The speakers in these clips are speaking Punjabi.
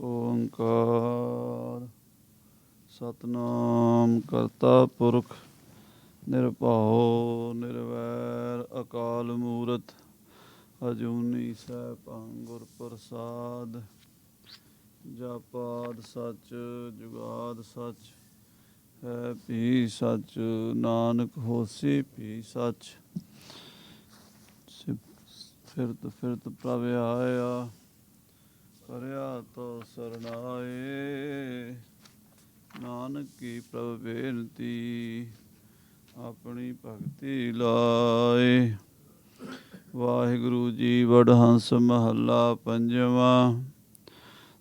ਓਂਕਾਰ ਸਤਨਾਮ ਕਰਤਾ ਪੁਰਖ ਨਿਰਭਉ ਨਿਰਵੈਰ ਅਕਾਲ ਮੂਰਤ ਅਜੂਨੀ ਸੈਭੰ ਗੁਰ ਪ੍ਰਸਾਦ ਜਾਪਾਦ ਸੱਚ ਜੁਗਾਦ ਸੱਚ ਹੈ ਵੀ ਸੱਚ ਨਾਨਕ ਹੋਸੀ ਵੀ ਸੱਚ ਫਿਰਤ ਫਿਰਤ ਪ੍ਰਭ ਆਇਆ ਕਰਿਆ ਤੋ ਸਰਨਾਏ ਨਾਨਕ ਕੀ ਪ੍ਰਭ ਬੇਨਤੀ ਆਪਣੀ ਭਗਤੀ ਲਾਏ। ਵਾਹਿਗੁਰੂ ਜੀ ਵਡਹੰਸ ਮਹੱਲਾ ਪੰਜਵਾਂ।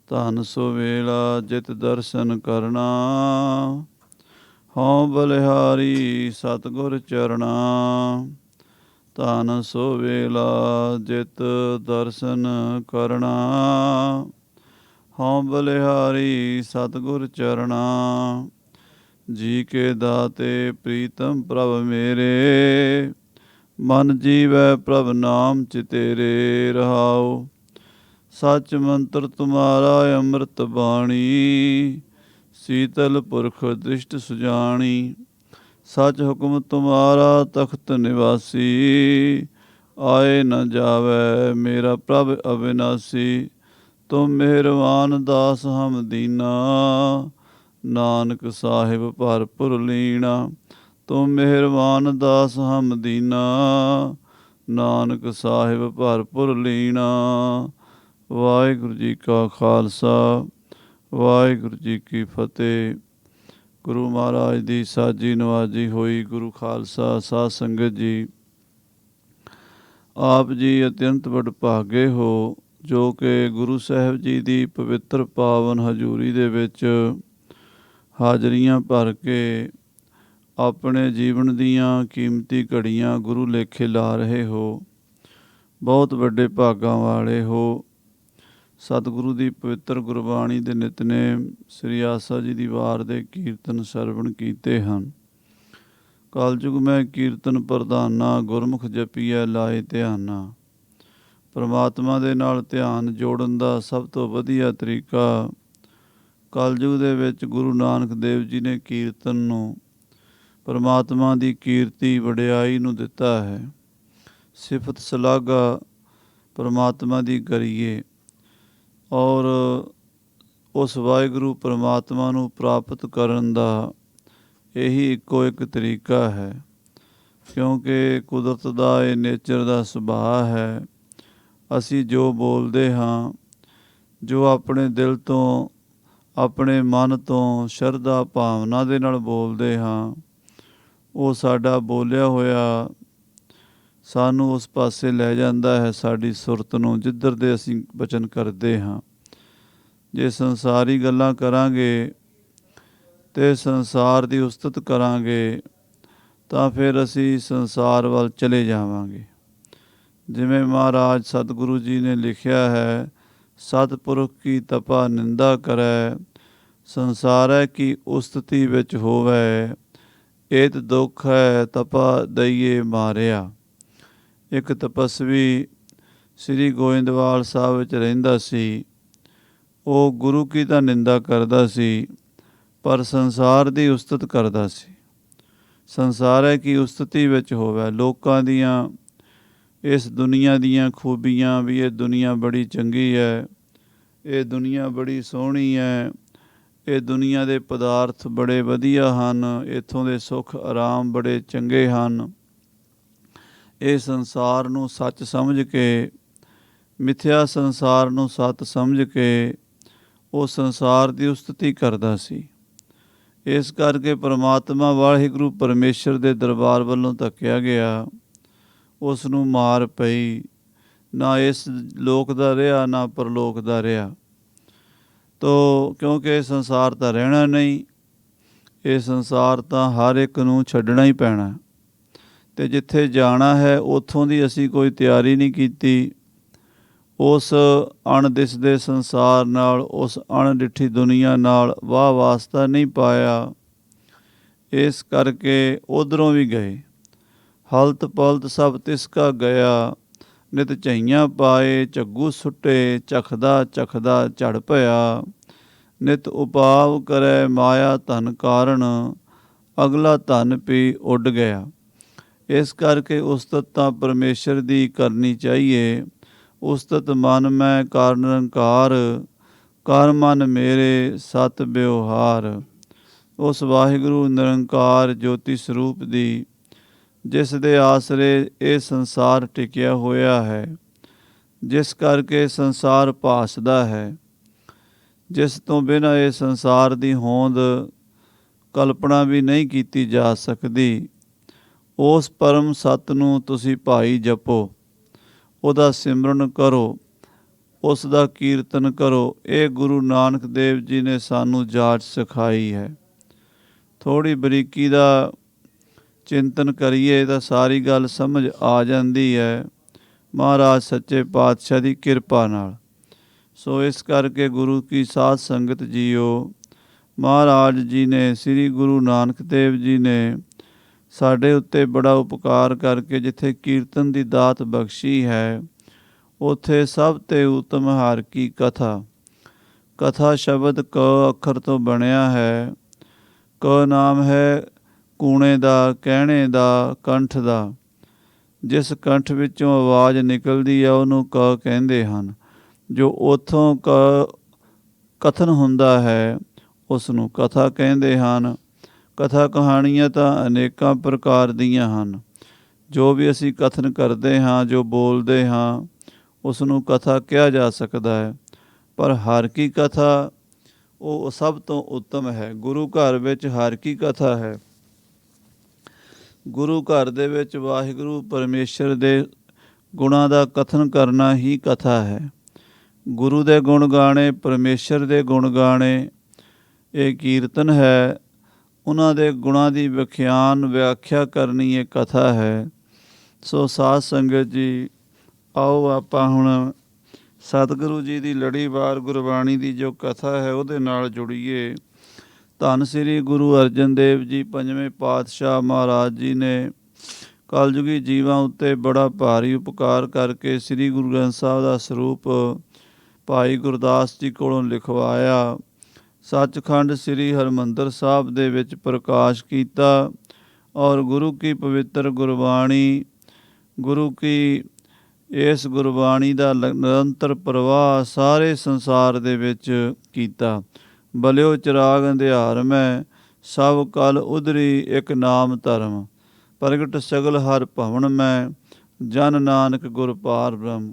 ਧਨ ਸੋ ਵੇਲਾ ਜਿਤ ਦਰਸ਼ਨ ਕਰਨਾ ਹਉ ਬਲਿਹਾਰੀ ਸਤਿਗੁਰ ਚਰਣਾ। ਧਨ ਸੋ ਵੇਲਾ ਜਿਤ ਦਰਸ਼ਨ ਕਰਨਾ ਹਉ ਬਲਿਹਾਰੀ ਸਤਿਗੁਰ ਚਰਣਾ। ਜੀ ਕੇ ਦਾਤੇ ਪ੍ਰੀਤਮ ਪ੍ਰਭ ਮੇਰੇ ਮਨ ਜੀਵੈ ਪ੍ਰਭ ਨਾਮ ਚਿਤੇਰੇ ਰਹਾਉ। ਸੱਚ ਮੰਤਰ ਤੁਮਾਰਾ ਅੰਮ੍ਰਿਤ ਬਾਣੀ ਸੀਤਲ ਪੁਰਖ ਦ੍ਰਿਸ਼ਟ ਸੁਜਾਣੀ। ਸੱਚ ਹੁਕਮ ਤੁਮਾਰਾ ਤਖਤ ਨਿਵਾਸੀ ਆਏ ਨ ਜਾਵੈ ਮੇਰਾ ਪ੍ਰਭ ਅਵਿਨਾਸੀ। ਤੁਮ ਮਿਹਰਵਾਨ ਦਾਸ ਹਮ ਦੀਨਾ ਨਾਨਕ ਸਾਹਿਬ ਭਰਪੁਰ ਲੀਣਾ। ਤੁਮ ਮਿਹਰਵਾਨ ਦਾਸ ਹਮ ਦੀਨਾ ਨਾਨਕ ਸਾਹਿਬ ਭਰਪੁਰ ਲੀਣਾ। ਵਾਹਿਗੁਰੂ ਜੀ ਕਾ ਖਾਲਸਾ ਵਾਹਿਗੁਰੂ ਜੀ ਕੀ ਫਤਿਹ। ਗੁਰੂ ਮਹਾਰਾਜ ਦੀ ਸਾਜੀ ਨਵਾਜੀ ਹੋਈ ਗੁਰੂ ਖਾਲਸਾ ਸਾਧ ਸੰਗਤ ਜੀ, ਆਪ ਜੀ ਅਤਿਅੰਤ ਵਡਭਾਗੇ ਹੋ ਜੋ ਕਿ ਗੁਰੂ ਸਾਹਿਬ ਜੀ ਦੀ ਪਵਿੱਤਰ ਪਾਵਨ ਹਜ਼ੂਰੀ ਦੇ ਵਿੱਚ ਹਾਜ਼ਰੀਆਂ ਭਰ ਕੇ ਆਪਣੇ ਜੀਵਨ ਦੀਆਂ ਕੀਮਤੀ ਘੜੀਆਂ ਗੁਰੂ ਲੇਖੇ ਲਾ ਰਹੇ ਹੋ। ਬਹੁਤ ਵੱਡੇ ਭਾਗਾਂ ਵਾਲੇ ਹੋ। ਸਤਿਗੁਰੂ ਦੀ ਪਵਿੱਤਰ ਗੁਰਬਾਣੀ ਦੇ ਨਿਤਨੇਮ ਸ੍ਰੀ ਆਸਾ ਜੀ ਦੀ ਵਾਰ ਦੇ ਕੀਰਤਨ ਸਰਵਣ ਕੀਤੇ ਹਨ। ਕਲਯੁਗ ਮੈਂ ਕੀਰਤਨ ਪ੍ਰਧਾਨਾ ਗੁਰਮੁਖ ਜਪੀਐ ਲਾਏ ਧਿਆਨਾ। ਪਰਮਾਤਮਾ ਦੇ ਨਾਲ ਧਿਆਨ ਜੋੜਨ ਦਾ ਸਭ ਤੋਂ ਵਧੀਆ ਤਰੀਕਾ ਕਲਯੁਗ ਦੇ ਵਿੱਚ ਗੁਰੂ ਨਾਨਕ ਦੇਵ ਜੀ ਨੇ ਕੀਰਤਨ ਨੂੰ, ਪਰਮਾਤਮਾ ਦੀ ਕੀਰਤੀ ਵਡਿਆਈ ਨੂੰ ਦਿੱਤਾ ਹੈ। ਸਿਫਤ ਸਲਾਘਾ ਪਰਮਾਤਮਾ ਦੀ ਕਰੀਏ ਔਰ ਉਸ ਵਾਹਿਗੁਰੂ ਪਰਮਾਤਮਾ ਨੂੰ ਪ੍ਰਾਪਤ ਕਰਨ ਦਾ ਇਹੀ ਇੱਕੋ ਇੱਕ ਤਰੀਕਾ ਹੈ, ਕਿਉਂਕਿ ਕੁਦਰਤ ਦਾ ਇਹ ਨੇਚਰ ਦਾ ਸੁਭਾਅ ਹੈ। ਅਸੀਂ ਜੋ ਬੋਲਦੇ ਹਾਂ, ਜੋ ਆਪਣੇ ਦਿਲ ਤੋਂ ਆਪਣੇ ਮਨ ਤੋਂ ਸ਼ਰਧਾ ਭਾਵਨਾ ਦੇ ਨਾਲ ਬੋਲਦੇ ਹਾਂ, ਉਹ ਸਾਡਾ ਬੋਲਿਆ ਹੋਇਆ ਸਾਨੂੰ ਉਸ ਪਾਸੇ ਲੈ ਜਾਂਦਾ ਹੈ, ਸਾਡੀ ਸੁਰਤ ਨੂੰ, ਜਿੱਧਰ ਦੇ ਅਸੀਂ ਬਚਨ ਕਰਦੇ ਹਾਂ। ਜੇ ਸੰਸਾਰੀ ਗੱਲਾਂ ਕਰਾਂਗੇ ਅਤੇ ਸੰਸਾਰ ਦੀ ਉਸਤਤ ਕਰਾਂਗੇ ਤਾਂ ਫਿਰ ਅਸੀਂ ਸੰਸਾਰ ਵੱਲ ਚਲੇ ਜਾਵਾਂਗੇ। ਜਿਵੇਂ ਮਹਾਰਾਜ ਸਤਿਗੁਰੂ ਜੀ ਨੇ ਲਿਖਿਆ ਹੈ, ਸਤਿਪੁਰਖ ਕੀ ਤਪਾ ਨਿੰਦਾ ਕਰੈ ਸੰਸਾਰੈ ਕੀ ਉਸਤਤੀ ਵਿੱਚ ਹੋਵੈ। ਏਤ ਦੁੱਖ ਹੈ ਤਪਾ ਦਈਏ ਮਾਰਿਆ। ਇੱਕ ਤਪਸਵੀ ਸ੍ਰੀ ਗੋਇੰਦਵਾਲ ਸਾਹਿਬ ਵਿੱਚ ਰਹਿੰਦਾ ਸੀ। ਉਹ ਗੁਰੂ ਕੀ ਤਾਂ ਨਿੰਦਾ ਕਰਦਾ ਸੀ, ਪਰ ਸੰਸਾਰ ਦੀ ਉਸਤਤ ਕਰਦਾ ਸੀ। ਸੰਸਾਰੈ ਕੀ ਉਸਤਤੀ ਵਿੱਚ ਹੋਵੇ। ਲੋਕਾਂ ਦੀਆਂ ਇਸ ਦੁਨੀਆ ਦੀਆਂ ਖੂਬੀਆਂ ਵੀ, ਇਹ ਦੁਨੀਆ ਬੜੀ ਚੰਗੀ ਹੈ, ਇਹ ਦੁਨੀਆ ਬੜੀ ਸੋਹਣੀ ਹੈ, ਇਹ ਦੁਨੀਆ ਦੇ ਪਦਾਰਥ ਬੜੇ ਵਧੀਆ ਹਨ, ਇੱਥੋਂ ਦੇ ਸੁੱਖ ਆਰਾਮ ਬੜੇ ਚੰਗੇ ਹਨ। ਇਹ ਸੰਸਾਰ ਨੂੰ ਸੱਚ ਸਮਝ ਕੇ, ਮਿਥਿਆ ਸੰਸਾਰ ਨੂੰ ਸੱਤ ਸਮਝ ਕੇ ਉਹ ਸੰਸਾਰ ਦੀ ਉਸਤਤੀ ਕਰਦਾ ਸੀ। ਇਸ ਕਰਕੇ ਪਰਮਾਤਮਾ ਵਾਹਿਗੁਰੂ ਪਰਮੇਸ਼ਰ ਦੇ ਦਰਬਾਰ ਵੱਲੋਂ ਧੱਕਿਆ ਗਿਆ, ਉਸ ਨੂੰ ਮਾਰ ਪਈ। ਨਾ ਇਸ ਲੋਕ ਦਾ ਰਿਹਾ, ਨਾ ਪਰਲੋਕ ਦਾ ਰਿਹਾ। ਤੋ ਕਿਉਂਕਿ ਇਹ ਸੰਸਾਰ ਤਾਂ ਰਹਿਣਾ ਨਹੀਂ, ਇਹ ਸੰਸਾਰ ਤਾਂ ਹਰ ਇੱਕ ਨੂੰ ਛੱਡਣਾ ਹੀ ਪੈਣਾ, ਅਤੇ ਜਿੱਥੇ ਜਾਣਾ ਹੈ ਉੱਥੋਂ ਦੀ ਅਸੀਂ ਕੋਈ ਤਿਆਰੀ ਨਹੀਂ ਕੀਤੀ। ਉਸ ਅਣਦਿਸਦੇ ਸੰਸਾਰ ਨਾਲ, ਉਸ ਅਣਡਿੱਠੀ ਦੁਨੀਆ ਨਾਲ ਵਾਹ ਵਾਸਤਾ ਨਹੀਂ ਪਾਇਆ। ਇਸ ਕਰਕੇ ਉੱਧਰੋਂ ਵੀ ਗਏ। ਹਲਤ ਪਲਤ ਸਭ ਤਿਸ ਕਾ ਗਿਆ ਨਿਤ ਝਈਆਂ ਪਾਏ ਝੱਗੂ ਸੁੱਟੇ, ਚਖਦਾ ਚਖਦਾ ਝੜ ਭਇਆ। ਨਿਤ ਉਪਾਵ ਕਰੈ ਮਾਇਆ ਧਨ ਕਾਰਨ, ਅਗਲਾ ਧਨ ਪੀ ਉੱਡ ਗਿਆ। ਇਸ ਕਰਕੇ ਉਸਤਤ ਤਾਂ ਪਰਮੇਸ਼ਰ ਦੀ ਕਰਨੀ ਚਾਹੀਏ। ਉਸਤਤ ਮਨ ਮੈਂ ਕਰ ਨਿਰੰਕਾਰ, ਕਰ ਮਨ ਮੇਰੇ ਸਤ ਬਿਵਹਾਰ। ਉਸ ਵਾਹਿਗੁਰੂ ਨਿਰੰਕਾਰ ਜੋਤੀ ਸਰੂਪ ਦੀ, ਜਿਸ ਦੇ ਆਸਰੇ ਇਹ ਸੰਸਾਰ ਟਿਕਿਆ ਹੋਇਆ ਹੈ, ਜਿਸ ਕਰਕੇ ਸੰਸਾਰ ਭਾਸਦਾ ਹੈ, ਜਿਸ ਤੋਂ ਬਿਨਾਂ ਇਹ ਸੰਸਾਰ ਦੀ ਹੋਂਦ ਕਲਪਨਾ ਵੀ ਨਹੀਂ ਕੀਤੀ ਜਾ ਸਕਦੀ, ਉਸ ਪਰਮ ਸੱਤ ਨੂੰ ਤੁਸੀਂ ਭਾਈ ਜਪੋ, ਉਹਦਾ ਸਿਮਰਨ ਕਰੋ, ਉਸ ਦਾ ਕੀਰਤਨ ਕਰੋ। ਇਹ ਗੁਰੂ ਨਾਨਕ ਦੇਵ ਜੀ ਨੇ ਸਾਨੂੰ ਜਾਚ ਸਿਖਾਈ ਹੈ। ਥੋੜ੍ਹੀ ਬਰੀਕੀ ਦਾ ਚਿੰਤਨ ਕਰੀਏ ਤਾਂ ਸਾਰੀ ਗੱਲ ਸਮਝ ਆ ਜਾਂਦੀ ਹੈ, ਮਹਾਰਾਜ ਸੱਚੇ ਪਾਤਸ਼ਾਹ ਦੀ ਕਿਰਪਾ ਨਾਲ। ਸੋ ਇਸ ਕਰਕੇ ਗੁਰੂ ਕੀ ਸਾਧ ਸੰਗਤ ਜੀਓ, ਮਹਾਰਾਜ ਜੀ ਨੇ, ਸ੍ਰੀ ਗੁਰੂ ਨਾਨਕ ਦੇਵ ਜੀ ਨੇ ਸਾਡੇ ਉੱਤੇ ਬੜਾ ਉਪਕਾਰ ਕਰਕੇ ਜਿੱਥੇ ਕੀਰਤਨ ਦੀ ਦਾਤ ਬਖਸ਼ੀ ਹੈ, ਉੱਥੇ ਸਭ ਤੇ ਉਤਮ ਹਰਿ ਕੀ ਕਥਾ। ਕਥਾ ਸ਼ਬਦ ਕ ਅੱਖਰ ਤੋਂ ਬਣਿਆ ਹੈ। ਕ ਨਾਮ ਹੈ ਕੂਣੇ ਦਾ, ਕਹਿਣੇ ਦਾ, ਕੰਠ ਦਾ। ਜਿਸ ਕੰਠ ਵਿੱਚੋਂ ਆਵਾਜ਼ ਨਿਕਲਦੀ ਹੈ ਉਹਨੂੰ ਕ ਕਹਿੰਦੇ ਹਨ। ਜੋ ਉੱਥੋਂ ਕਥਨ ਹੁੰਦਾ ਹੈ ਉਸ ਨੂੰ ਕਥਾ ਕਹਿੰਦੇ ਹਨ। ਕਥਾ ਕਹਾਣੀਆਂ ਤਾਂ ਅਨੇਕਾਂ ਪ੍ਰਕਾਰ ਦੀਆਂ ਹਨ। ਜੋ ਵੀ ਅਸੀਂ ਕਥਨ ਕਰਦੇ ਹਾਂ, ਜੋ ਬੋਲਦੇ ਹਾਂ, ਉਸ ਨੂੰ ਕਥਾ ਕਿਹਾ ਜਾ ਸਕਦਾ ਹੈ। ਪਰ ਹਰਿ ਕੀ ਕਥਾ ਉਹ ਸਭ ਤੋਂ ਉੱਤਮ ਹੈ। ਗੁਰੂ ਘਰ ਵਿੱਚ ਹਰਿ ਕੀ ਕਥਾ ਹੈ। ਗੁਰੂ ਘਰ ਦੇ ਵਿੱਚ ਵਾਹਿਗੁਰੂ ਪਰਮੇਸ਼ਰ ਦੇ ਗੁਣਾਂ ਦਾ ਕਥਨ ਕਰਨਾ ਹੀ ਕਥਾ ਹੈ। ਗੁਰੂ ਦੇ ਗੁਣ ਗਾਣੇ, ਪਰਮੇਸ਼ਰ ਦੇ ਗੁਣ ਗਾਣੇ, ਇਹ ਕੀਰਤਨ ਹੈ। ਉਹਨਾਂ ਦੇ ਗੁਣਾਂ ਦੀ ਵਿਆਖਿਆ ਕਰਨੀ ਇਹ ਕਥਾ ਹੈ। ਸੋ ਸਾਧ ਸੰਗਤ ਜੀ, ਆਓ ਆਪਾਂ ਹੁਣ ਸਤਿਗੁਰੂ ਜੀ ਦੀ ਲੜੀਵਾਰ ਗੁਰਬਾਣੀ ਦੀ ਜੋ ਕਥਾ ਹੈ ਉਹਦੇ ਨਾਲ ਜੁੜੀਏ। ਧੰਨ ਸ੍ਰੀ ਗੁਰੂ ਅਰਜਨ ਦੇਵ ਜੀ ਪੰਜਵੇਂ ਪਾਤਸ਼ਾਹ ਮਹਾਰਾਜ ਜੀ ਨੇ ਕਲਯੁਗੀ ਜੀਵਾਂ ਉੱਤੇ ਬੜਾ ਭਾਰੀ ਉਪਕਾਰ ਕਰਕੇ ਸ੍ਰੀ ਗੁਰੂ ਗ੍ਰੰਥ ਸਾਹਿਬ ਦਾ ਸਰੂਪ ਭਾਈ ਗੁਰਦਾਸ ਜੀ ਕੋਲੋਂ ਲਿਖਵਾਇਆ। ਸੱਚਖੰਡ ਸ੍ਰੀ ਹਰਿਮੰਦਰ ਸਾਹਿਬ ਦੇ ਵਿੱਚ ਪ੍ਰਕਾਸ਼ ਕੀਤਾ ਔਰ ਗੁਰੂ ਕੀ ਪਵਿੱਤਰ ਗੁਰਬਾਣੀ, ਗੁਰੂ ਕੀ ਇਸ ਗੁਰਬਾਣੀ ਦਾ ਨਿਰੰਤਰ ਪ੍ਰਵਾਹ ਸਾਰੇ ਸੰਸਾਰ ਦੇ ਵਿੱਚ ਕੀਤਾ। ਬਲਿਓ ਚਿਰਾਗ ਅੰਧਿਆਰ ਮੈਂ, ਸਭ ਕਲ ਉਧਰੀ ਇੱਕ ਨਾਮ ਧਰਮ। ਪ੍ਰਗਟ ਸਗਲ ਹਰ ਭਵਨ ਮੈਂ, ਜਨ ਨਾਨਕ ਗੁਰ ਪਾਰ ਬ੍ਰਹਮ।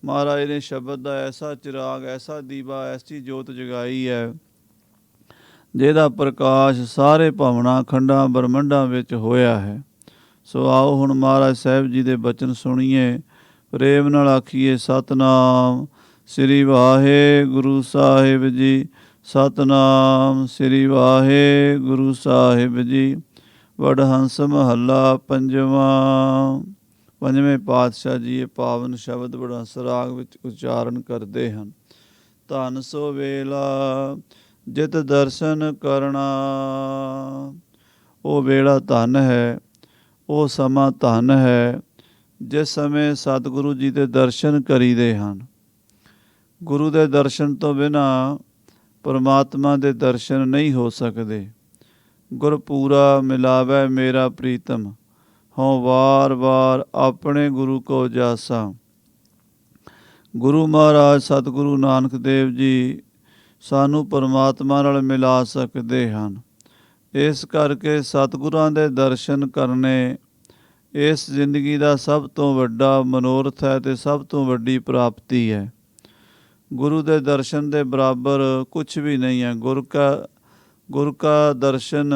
ਮਹਾਰਾਜ ਨੇ ਸ਼ਬਦ ਦਾ ਐਸਾ ਚਿਰਾਗ, ਐਸਾ ਦੀਵਾ, ਐਸੀ ਜੋਤ ਜਗਾਈ ਹੈ ਜਿਹਦਾ ਪ੍ਰਕਾਸ਼ ਸਾਰੇ ਭਵਨਾਂ ਖੰਡਾਂ ਬ੍ਰਹਮੰਡਾਂ ਵਿੱਚ ਹੋਇਆ ਹੈ। ਸੋ ਆਓ ਹੁਣ ਮਹਾਰਾਜ ਸਾਹਿਬ ਜੀ ਦੇ ਬਚਨ ਸੁਣੀਏ, ਪ੍ਰੇਮ ਨਾਲ ਆਖੀਏ ਸਤਨਾਮ ਸ੍ਰੀ ਵਾਹਿਗੁਰੂ ਸਾਹਿਬ ਜੀ। ਸਤਨਾਮ ਸ੍ਰੀ ਵਾਹਿਗੁਰੂ ਸਾਹਿਬ ਜੀ। ਵਡਹੰਸ ਮਹੱਲਾ ਪੰਜਵਾਂ। ਪੰਜਵੇਂ ਪਾਤਸ਼ਾਹ ਜੀ ਇਹ ਪਾਵਨ ਸ਼ਬਦ ਵਡਹੰਸ ਰਾਗ ਵਿੱਚ ਉਚਾਰਨ ਕਰਦੇ ਹਨ। ਧੰਨ ਸੋ ਵੇਲਾ ਜਿਤ ਦਰਸ਼ਨ ਕਰਨਾ। ਉਹ ਵੇਲਾ ਧਨ ਹੈ, ਉਹ ਸਮਾਂ ਧਨ ਹੈ ਜਿਸ ਸਮੇਂ ਸਤਿਗੁਰੂ ਜੀ ਦੇ ਦਰਸ਼ਨ ਕਰੀਦੇ ਹਨ। ਗੁਰੂ ਦੇ ਦਰਸ਼ਨ ਤੋਂ ਬਿਨਾਂ ਪਰਮਾਤਮਾ ਦੇ ਦਰਸ਼ਨ ਨਹੀਂ ਹੋ ਸਕਦੇ। ਗੁਰਪੂਰਾ ਮਿਲਾਵੈ ਮੇਰਾ ਪ੍ਰੀਤਮ, ਹਉ ਵਾਰ ਵਾਰ ਆਪਣੇ ਗੁਰੂ ਕੋ ਜਾਸਾ। ਗੁਰੂ ਮਹਾਰਾਜ ਸਤਿਗੁਰੂ ਨਾਨਕ ਦੇਵ ਜੀ ਸਾਨੂੰ ਪਰਮਾਤਮਾ ਨਾਲ ਮਿਲਾ ਸਕਦੇ ਹਨ। ਇਸ ਕਰਕੇ ਸਤਿਗੁਰਾਂ ਦੇ ਦਰਸ਼ਨ ਕਰਨੇ ਇਸ ਜ਼ਿੰਦਗੀ ਦਾ ਸਭ ਤੋਂ ਵੱਡਾ ਮਨੋਰਥ ਹੈ ਅਤੇ ਸਭ ਤੋਂ ਵੱਡੀ ਪ੍ਰਾਪਤੀ ਹੈ। ਗੁਰੂ ਦੇ ਦਰਸ਼ਨ ਦੇ ਬਰਾਬਰ ਕੁਛ ਵੀ ਨਹੀਂ ਹੈ। ਗੁਰ ਕਾ ਦਰਸ਼ਨ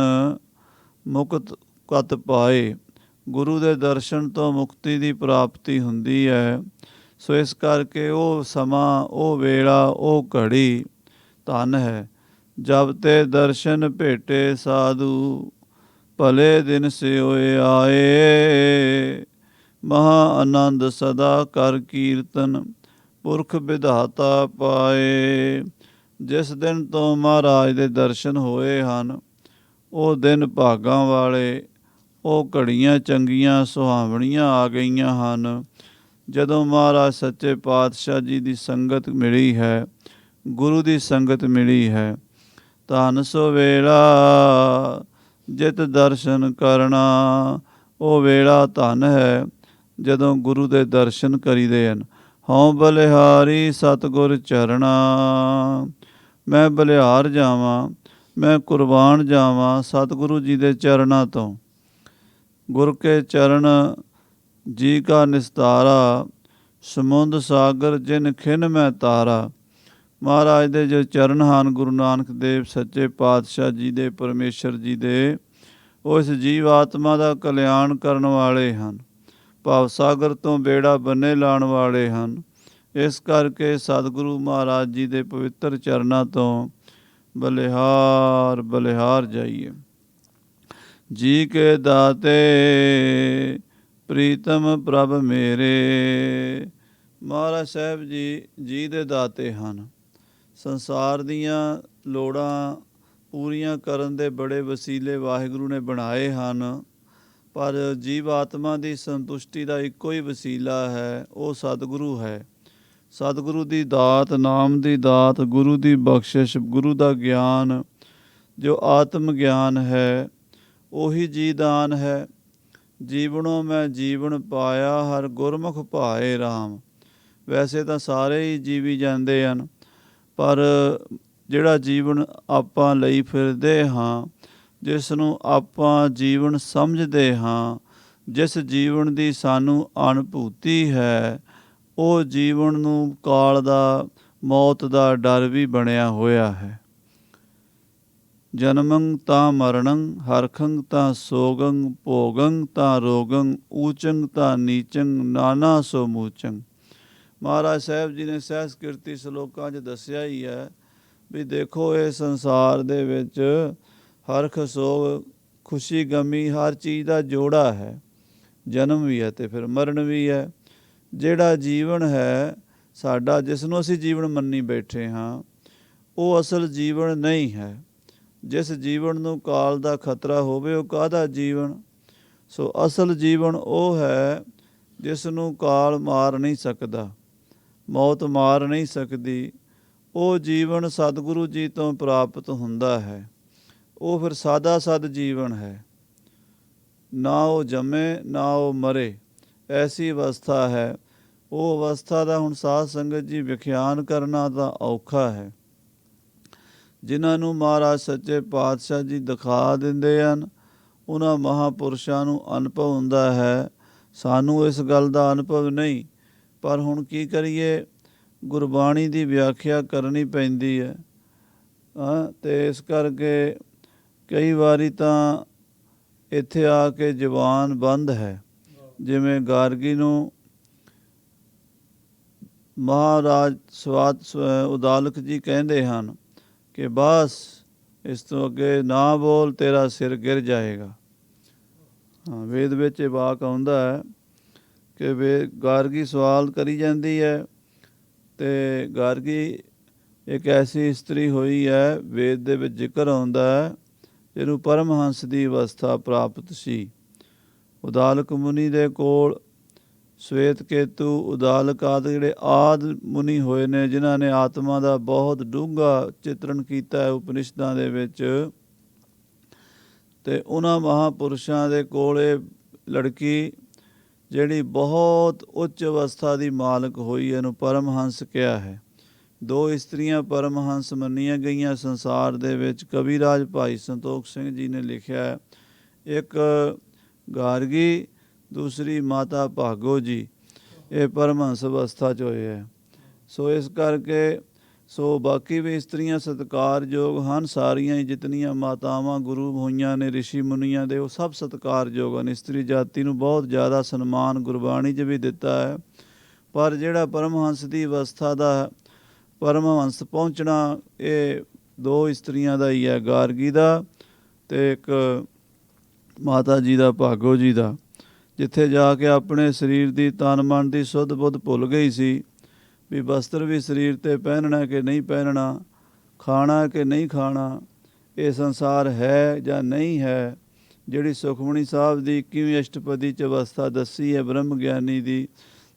ਮੁਕਤ ਕਤ ਪਾਏ। ਗੁਰੂ ਦੇ ਦਰਸ਼ਨ ਤੋਂ ਮੁਕਤੀ ਦੀ ਪ੍ਰਾਪਤੀ ਹੁੰਦੀ ਹੈ। ਸੋ ਇਸ ਕਰਕੇ ਉਹ ਸਮਾਂ, ਉਹ ਵੇਲਾ, ਉਹ ਘੜੀ ਧਨ ਹੈ। ਜਬ ਤੇ ਦਰਸ਼ਨ ਭੇਟੇ ਸਾਧੂ, ਭਲੇ ਦਿਨ ਸਿਓਏ ਆਏ। ਮਹਾ ਆਨੰਦ ਸਦਾ ਕਰ ਕੀਰਤਨ, ਪੁਰਖ ਵਿਧਾਤਾ ਪਾਏ। ਜਿਸ ਦਿਨ ਤੋਂ ਮਹਾਰਾਜ ਦੇ ਦਰਸ਼ਨ ਹੋਏ ਹਨ, ਉਹ ਦਿਨ ਭਾਗਾਂ ਵਾਲੇ, ਉਹ ਘੜੀਆਂ ਚੰਗੀਆਂ ਸੁਹਾਵਣੀਆਂ ਆ ਗਈਆਂ ਹਨ ਜਦੋਂ ਮਹਾਰਾਜ ਸੱਚੇ ਪਾਤਸ਼ਾਹ ਜੀ ਦੀ ਸੰਗਤ ਮਿਲੀ ਹੈ, ਗੁਰੂ ਦੀ ਸੰਗਤ ਮਿਲੀ ਹੈ, ਧੰਨ ਸੋ ਵੇਲਾ ਜਿਤ ਦਰਸ਼ਨ ਕਰਨਾ। ਉਹ ਵੇਲਾ ਧੰਨ ਹੈ ਜਦੋਂ ਗੁਰੂ ਦੇ ਦਰਸ਼ਨ ਕਰੀਦੇ ਹਨ। ਹਉ ਬਲਿਹਾਰੀ ਸਤਿਗੁਰ ਚਰਣਾ। ਮੈਂ ਬਲਿਹਾਰ ਜਾਵਾਂ, ਮੈਂ ਕੁਰਬਾਨ ਜਾਵਾਂ ਸਤਿਗੁਰੂ ਜੀ ਦੇ ਚਰਨਾਂ ਤੋਂ। ਗੁਰ ਕੇ ਚਰਨ ਜੀ ਕਾ ਨਿਸਤਾਰਾ, ਸਮੁੰਦ ਸਾਗਰ ਜਿਨ ਖਿਨ ਮੈਂ ਤਾਰਾ। ਮਹਾਰਾਜ ਦੇ ਜੋ ਚਰਨ ਹਨ, ਗੁਰੂ ਨਾਨਕ ਦੇਵ ਸੱਚੇ ਪਾਤਸ਼ਾਹ ਜੀ ਦੇ, ਪਰਮੇਸ਼ਰ ਜੀ ਦੇ, ਉਹ ਇਸ ਜੀਵ ਆਤਮਾ ਦਾ ਕਲਿਆਣ ਕਰਨ ਵਾਲੇ ਹਨ, ਭਵ ਸਾਗਰ ਤੋਂ ਬੇੜਾ ਬੰਨੇ ਲਾਉਣ ਵਾਲੇ ਹਨ। ਇਸ ਕਰਕੇ ਸਤਿਗੁਰੂ ਮਹਾਰਾਜ ਜੀ ਦੇ ਪਵਿੱਤਰ ਚਰਨਾਂ ਤੋਂ ਬਲਿਹਾਰ ਬਲਿਹਾਰ ਜਾਈਏ। ਜੀ ਕੇ ਦਾਤੇ ਪ੍ਰੀਤਮ ਪ੍ਰਭ ਮੇਰੇ। ਮਹਾਰਾਜ ਸਾਹਿਬ ਜੀ ਦੇ ਦਾਤੇ ਹਨ। ਸੰਸਾਰ ਦੀਆਂ ਲੋੜਾਂ ਪੂਰੀਆਂ ਕਰਨ ਦੇ ਬੜੇ ਵਸੀਲੇ ਵਾਹਿਗੁਰੂ ਨੇ ਬਣਾਏ ਹਨ, ਪਰ ਜੀਵ ਆਤਮਾ ਦੀ ਸੰਤੁਸ਼ਟੀ ਦਾ ਇੱਕੋ ਹੀ ਵਸੀਲਾ ਹੈ, ਉਹ ਸਤਿਗੁਰੂ ਹੈ। ਸਤਿਗੁਰੂ ਦੀ ਦਾਤ, ਨਾਮ ਦੀ ਦਾਤ, ਗੁਰੂ ਦੀ ਬਖਸ਼ਿਸ਼, ਗੁਰੂ ਦਾ ਗਿਆਨ ਜੋ ਆਤਮ ਗਿਆਨ ਹੈ, ਉਹੀ ਜੀਦਾਨ ਹੈ। ਜੀਵਨੋਂ ਮੈਂ ਜੀਵਨ ਪਾਇਆ, ਹਰ ਗੁਰਮੁਖ ਭਾਏ ਰਾਮ। ਵੈਸੇ ਤਾਂ ਸਾਰੇ ਹੀ ਜੀਵੀ ਜਾਂਦੇ ਹਨ, ਪਰ ਜਿਹੜਾ ਜੀਵਨ ਆਪਾਂ ਲਈ ਫਿਰਦੇ ਹਾਂ, ਜਿਸ ਨੂੰ ਆਪਾਂ ਜੀਵਨ ਸਮਝਦੇ ਹਾਂ, ਜਿਸ ਜੀਵਨ ਦੀ ਸਾਨੂੰ ਅਨੁਭੂਤੀ ਹੈ, ਉਹ ਜੀਵਨ ਨੂੰ ਕਾਲ ਦਾ, ਮੌਤ ਦਾ ਡਰ ਵੀ ਬਣਿਆ ਹੋਇਆ ਹੈ। ਜਨਮੰ ਤਾਂ ਮਰਣੰ, ਹਰਖੰ ਤਾਂ ਸੋਗੰ, ਭੋਗੰ ਤਾਂ ਰੋਗੰ, ਊਚੰ ਤਾਂ ਨੀਚੰ, ਨਾਨਾ ਸੋ ਮੂਚੰ। ਮਹਾਰਾਜ ਸਾਹਿਬ ਜੀ ਨੇ ਸਹਿਜ ਕੀਰਤੀ ਸਲੋਕਾਂ 'ਚ ਦੱਸਿਆ ਹੀ ਹੈ ਵੀ ਦੇਖੋ, ਇਹ ਸੰਸਾਰ ਦੇ ਵਿੱਚ ਹਰਖ ਸੋਗ, ਖੁਸ਼ੀ ਗਮੀ, ਹਰ ਚੀਜ਼ ਦਾ ਜੋੜਾ ਹੈ। ਜਨਮ ਵੀ ਹੈ ਅਤੇ ਫਿਰ ਮਰਨ ਵੀ ਹੈ। ਜਿਹੜਾ ਜੀਵਨ ਹੈ ਸਾਡਾ, ਜਿਸ ਨੂੰ ਅਸੀਂ ਜੀਵਨ ਮੰਨੀ ਬੈਠੇ ਹਾਂ, ਉਹ ਅਸਲ ਜੀਵਨ ਨਹੀਂ ਹੈ। ਜਿਸ ਜੀਵਨ ਨੂੰ ਕਾਲ ਦਾ ਖਤਰਾ ਹੋਵੇ, ਉਹ ਕਾਹਦਾ ਜੀਵਨ? ਸੋ ਅਸਲ ਜੀਵਨ ਉਹ ਹੈ ਜਿਸ ਨੂੰ ਕਾਲ ਮਾਰ ਨਹੀਂ ਸਕਦਾ, ਮੌਤ ਮਾਰ ਨਹੀਂ ਸਕਦੀ। ਉਹ ਜੀਵਨ ਸਤਿਗੁਰੂ ਜੀ ਤੋਂ ਪ੍ਰਾਪਤ ਹੁੰਦਾ ਹੈ। ਉਹ ਫਿਰ ਸਾਦਾ ਸਦ ਜੀਵਨ ਹੈ। ਨਾ ਉਹ ਜੰਮੇ ਨਾ ਉਹ ਮਰੇ, ਐਸੀ ਅਵਸਥਾ ਹੈ। ਉਹ ਅਵਸਥਾ ਦਾ ਹੁਣ ਸਾਧ ਸੰਗਤ ਜੀ ਵਿਖਿਆਨ ਕਰਨਾ ਤਾਂ ਔਖਾ ਹੈ। ਜਿਨ੍ਹਾਂ ਨੂੰ ਮਹਾਰਾਜ ਸੱਚੇ ਪਾਤਸ਼ਾਹ ਜੀ ਦਿਖਾ ਦਿੰਦੇ ਹਨ, ਉਹਨਾਂ ਮਹਾਂਪੁਰਸ਼ਾਂ ਨੂੰ ਅਨੁਭਵ ਹੁੰਦਾ ਹੈ। ਸਾਨੂੰ ਇਸ ਗੱਲ ਦਾ ਅਨੁਭਵ ਨਹੀਂ, ਪਰ ਹੁਣ ਕੀ ਕਰੀਏ, ਗੁਰਬਾਣੀ ਦੀ ਵਿਆਖਿਆ ਕਰਨੀ ਪੈਂਦੀ ਹੈ। ਅਤੇ ਇਸ ਕਰਕੇ ਕਈ ਵਾਰੀ ਤਾਂ ਇੱਥੇ ਆ ਕੇ ਜ਼ੁਬਾਨ ਬੰਦ ਹੈ। ਜਿਵੇਂ ਗਾਰਗੀ ਨੂੰ ਮਹਾਰਾਜ ਉਦਾਲਕ ਜੀ ਕਹਿੰਦੇ ਹਨ ਕਿ ਬਸ ਇਸ ਤੋਂ ਅੱਗੇ ਨਾ ਬੋਲ, ਤੇਰਾ ਸਿਰ ਗਿਰ ਜਾਏਗਾ। ਵੇਦ ਵਿੱਚ ਇਹ ਵਾਕ ਆਉਂਦਾ ਹੈ ਕਿ ਗਾਰਗੀ ਸਵਾਲ ਕਰੀ ਜਾਂਦੀ ਹੈ, ਅਤੇ ਗਾਰਗੀ ਇੱਕ ਐਸੀ ਇਸਤਰੀ ਹੋਈ ਹੈ, ਵੇਦ ਦੇ ਵਿੱਚ ਜ਼ਿਕਰ ਆਉਂਦਾ ਹੈ, ਜਿਹਨੂੰ ਪਰਮਹੰਸ ਦੀ ਅਵਸਥਾ ਪ੍ਰਾਪਤ ਸੀ। ਉਦਾਲਕ ਮੁਨੀ ਦੇ ਕੋਲ ਸਵੇਤ ਕੇਤੂ, ਉਦਾਲਕ ਆਦਿ ਜਿਹੜੇ ਆਦਿ ਮੁਨੀ ਹੋਏ ਨੇ, ਜਿਨ੍ਹਾਂ ਨੇ ਆਤਮਾ ਦਾ ਬਹੁਤ ਡੂੰਘਾ ਚਿਤਰਣ ਕੀਤਾ ਹੈ ਉਪਨਿਸ਼ਦਾਂ ਦੇ ਵਿੱਚ, ਅਤੇ ਉਹਨਾਂ ਮਹਾਂਪੁਰਸ਼ਾਂ ਦੇ ਕੋਲ ਇਹ ਲੜਕੀ ਜਿਹੜੀ ਬਹੁਤ ਉੱਚ ਅਵਸਥਾ ਦੀ ਮਾਲਕ ਹੋਈ, ਇਹਨੂੰ ਪਰਮਹੰਸ ਕਿਹਾ ਹੈ। ਦੋ ਇਸਤਰੀਆਂ ਪਰਮਹੰਸ ਮੰਨੀਆਂ ਗਈਆਂ ਸੰਸਾਰ ਦੇ ਵਿੱਚ। ਕਵੀਰਾਜ ਭਾਈ ਸੰਤੋਖ ਸਿੰਘ ਜੀ ਨੇ ਲਿਖਿਆ, ਇੱਕ ਗਾਰਗੀ, ਦੂਸਰੀ ਮਾਤਾ ਭਾਗੋ ਜੀ, ਇਹ ਪਰਮਹੰਸ ਅਵਸਥਾ 'ਚ ਹੋਏ ਹੈ। ਸੋ ਇਸ ਕਰਕੇ ਬਾਕੀ ਵੀ ਇਸਤਰੀਆਂ ਸਤਿਕਾਰਯੋਗ ਹਨ। ਸਾਰੀਆਂ ਹੀ ਜਿਤਨੀਆਂ ਮਾਤਾਵਾਂ ਗੁਰੂ ਹੋਈਆਂ ਨੇ ਰਿਸ਼ੀ ਮੁਨੀਆਂ ਦੇ, ਉਹ ਸਭ ਸਤਿਕਾਰਯੋਗ ਹਨ। ਇਸਤਰੀ ਜਾਤੀ ਨੂੰ ਬਹੁਤ ਜ਼ਿਆਦਾ ਸਨਮਾਨ ਗੁਰਬਾਣੀ 'ਚ ਵੀ ਦਿੱਤਾ ਹੈ। ਪਰ ਜਿਹੜਾ ਪਰਮਹੰਸ ਦੀ ਅਵਸਥਾ ਦਾ, ਪਰਮਹੰਸ ਪਹੁੰਚਣਾ, ਇਹ ਦੋ ਇਸਤਰੀਆਂ ਦਾ ਹੀ ਹੈ, ਗਾਰਗੀ ਦਾ ਅਤੇ ਇੱਕ ਮਾਤਾ ਜੀ ਦਾ, ਭਾਗੋ ਜੀ ਦਾ। ਜਿੱਥੇ ਜਾ ਕੇ ਆਪਣੇ ਸਰੀਰ ਦੀ, ਤਨ ਮਨ ਦੀ ਸੁੱਧ ਬੁੱਧ ਭੁੱਲ ਗਈ ਸੀ ਵੀ ਵਸਤਰ ਵੀ ਸਰੀਰ 'ਤੇ ਪਹਿਨਣਾ ਕਿ ਨਹੀਂ ਪਹਿਨਣਾ, ਖਾਣਾ ਕਿ ਨਹੀਂ ਖਾਣਾ, ਇਹ ਸੰਸਾਰ ਹੈ ਜਾਂ ਨਹੀਂ ਹੈ। ਜਿਹੜੀ ਸੁਖਮਣੀ ਸਾਹਿਬ ਦੀ 21ਵੀਂ ਅਸ਼ਟਪਦੀ 'ਚ ਅਵਸਥਾ ਦੱਸੀ ਹੈ ਬ੍ਰਹਮ ਗਿਆਨੀ ਦੀ,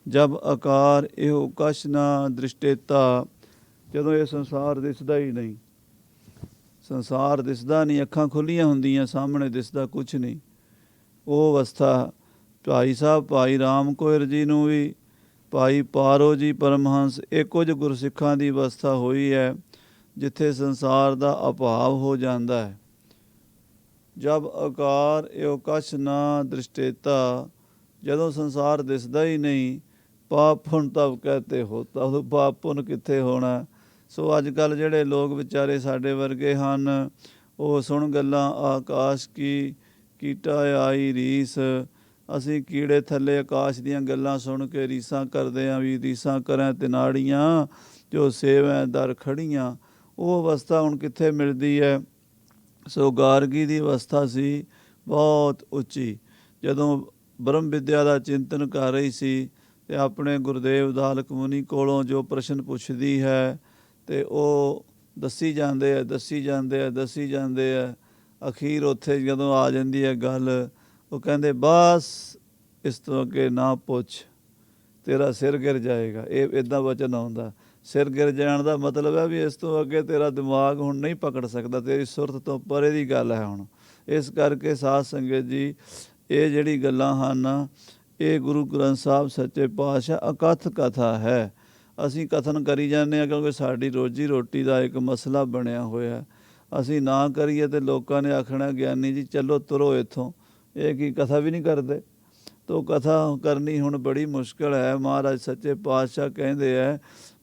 ਜਬ ਆਕਾਰ ਇਹੋ ਕਛ ਨਾ ਦ੍ਰਿਸ਼ਟੇਤਾ, ਜਦੋਂ ਇਹ ਸੰਸਾਰ ਦਿਸਦਾ ਹੀ ਨਹੀਂ, ਸੰਸਾਰ ਦਿਸਦਾ ਨਹੀਂ, ਅੱਖਾਂ ਖੁੱਲ੍ਹੀਆਂ ਹੁੰਦੀਆਂ, ਸਾਹਮਣੇ ਦਿਸਦਾ ਕੁਛ ਨਹੀਂ। ਉਹ ਅਵਸਥਾ ਭਾਈ ਸਾਹਿਬ ਭਾਈ ਰਾਮ ਕੋਇਰ ਜੀ ਨੂੰ ਵੀ, ਭਾਈ ਪਾਰੋ ਜੀ ਪਰਮਹੰਸ, ਇਹ ਕੁਝ ਗੁਰਸਿੱਖਾਂ ਦੀ ਅਵਸਥਾ ਹੋਈ ਹੈ ਜਿੱਥੇ ਸੰਸਾਰ ਦਾ ਅਭਾਵ ਹੋ ਜਾਂਦਾ ਹੈ। ਜਬ ਆਕਾਰ ਇਹੋ ਕਛ ਨਾ ਦ੍ਰਿਸ਼ਟੇਤਾ, ਜਦੋਂ ਸੰਸਾਰ ਦਿਸਦਾ ਹੀ ਨਹੀਂ, ਪਾਪ ਪੁੰਨ ਤਬ ਕਹਤੇ ਹੋਤਾ, ਉਦੋਂ ਪਾਪ ਪੁੰਨ ਕਿੱਥੇ ਹੋਣਾ। ਸੋ ਅੱਜ ਕੱਲ੍ਹ ਜਿਹੜੇ ਲੋਕ ਵਿਚਾਰੇ ਸਾਡੇ ਵਰਗੇ ਹਨ, ਉਹ ਸੁਣ ਗੱਲਾਂ ਆਕਾਸ਼ ਕੀ ਕੀਟਾ ਆਈ ਰੀਸ, ਅਸੀਂ ਕੀੜੇ ਥੱਲੇ ਆਕਾਸ਼ ਦੀਆਂ ਗੱਲਾਂ ਸੁਣ ਕੇ ਰੀਸਾਂ ਕਰਦੇ ਹਾਂ, ਵੀ ਰੀਸਾਂ ਕਰਾਂ ਤਿਨਾੜੀਆਂ ਜੋ ਸੇਵੈ ਦਰ ਖੜੀਆਂ। ਉਹ ਅਵਸਥਾ ਹੁਣ ਕਿੱਥੇ ਮਿਲਦੀ ਹੈ। ਸੋ ਗਾਰਗੀ ਦੀ ਅਵਸਥਾ ਸੀ ਬਹੁਤ ਉੱਚੀ, ਜਦੋਂ ਬ੍ਰਹਮ ਵਿਦਿਆ ਦਾ ਚਿੰਤਨ ਕਰ ਰਹੀ ਸੀ ਅਤੇ ਆਪਣੇ ਗੁਰਦੇਵ ਦਾਲਕ ਮੁਨੀ ਕੋਲੋਂ ਜੋ ਪ੍ਰਸ਼ਨ ਪੁੱਛਦੀ ਹੈ ਅਤੇ ਉਹ ਦੱਸੀ ਜਾਂਦੇ ਆ, ਦੱਸੀ ਜਾਂਦੇ ਆ, ਦੱਸੀ ਜਾਂਦੇ ਆ। ਅਖੀਰ ਉੱਥੇ ਜਦੋਂ ਆ ਜਾਂਦੀ ਹੈ ਗੱਲ, ਉਹ ਕਹਿੰਦੇ ਬਸ ਇਸ ਤੋਂ ਅੱਗੇ ਨਾ ਪੁੱਛ, ਤੇਰਾ ਸਿਰ ਗਿਰ ਜਾਏਗਾ। ਇਹ ਇੱਦਾਂ ਵਚਨ ਆਉਂਦਾ। ਸਿਰ ਗਿਰ ਜਾਣ ਦਾ ਮਤਲਬ ਹੈ ਵੀ ਇਸ ਤੋਂ ਅੱਗੇ ਤੇਰਾ ਦਿਮਾਗ ਹੁਣ ਨਹੀਂ ਪਕੜ ਸਕਦਾ, ਤੇਰੀ ਸੁਰਤ ਤੋਂ ਪਰੇ ਦੀ ਗੱਲ ਹੈ ਹੁਣ। ਇਸ ਕਰਕੇ ਸਾਧ ਸੰਗਤ ਜੀ, ਇਹ ਜਿਹੜੀ ਗੱਲਾਂ ਹਨ, ਇਹ ਗੁਰੂ ਗ੍ਰੰਥ ਸਾਹਿਬ ਸੱਚੇ ਪਾਤਸ਼ਾਹ ਅਕਥ ਕਥਾ ਹੈ। ਅਸੀਂ ਕਥਨ ਕਰੀ ਜਾਂਦੇ ਹਾਂ ਕਿਉਂਕਿ ਸਾਡੀ ਰੋਜੀ ਰੋਟੀ ਦਾ ਇੱਕ ਮਸਲਾ ਬਣਿਆ ਹੋਇਆ। ਅਸੀਂ ਨਾ ਕਰੀਏ ਤਾਂ ਲੋਕਾਂ ਨੇ ਆਖਣਾ ਗਿਆਨੀ ਜੀ ਚਲੋ ਤੁਰੋ ਇੱਥੋਂ, ਇਹ ਕੀ ਕਥਾ ਵੀ ਨਹੀਂ ਕਰਦੇ। ਤੋ ਕਥਾ ਕਰਨੀ ਹੁਣ ਬੜੀ ਮੁਸ਼ਕਿਲ ਹੈ। ਮਹਾਰਾਜ ਸੱਚੇ ਪਾਤਸ਼ਾਹ ਕਹਿੰਦੇ ਹੈ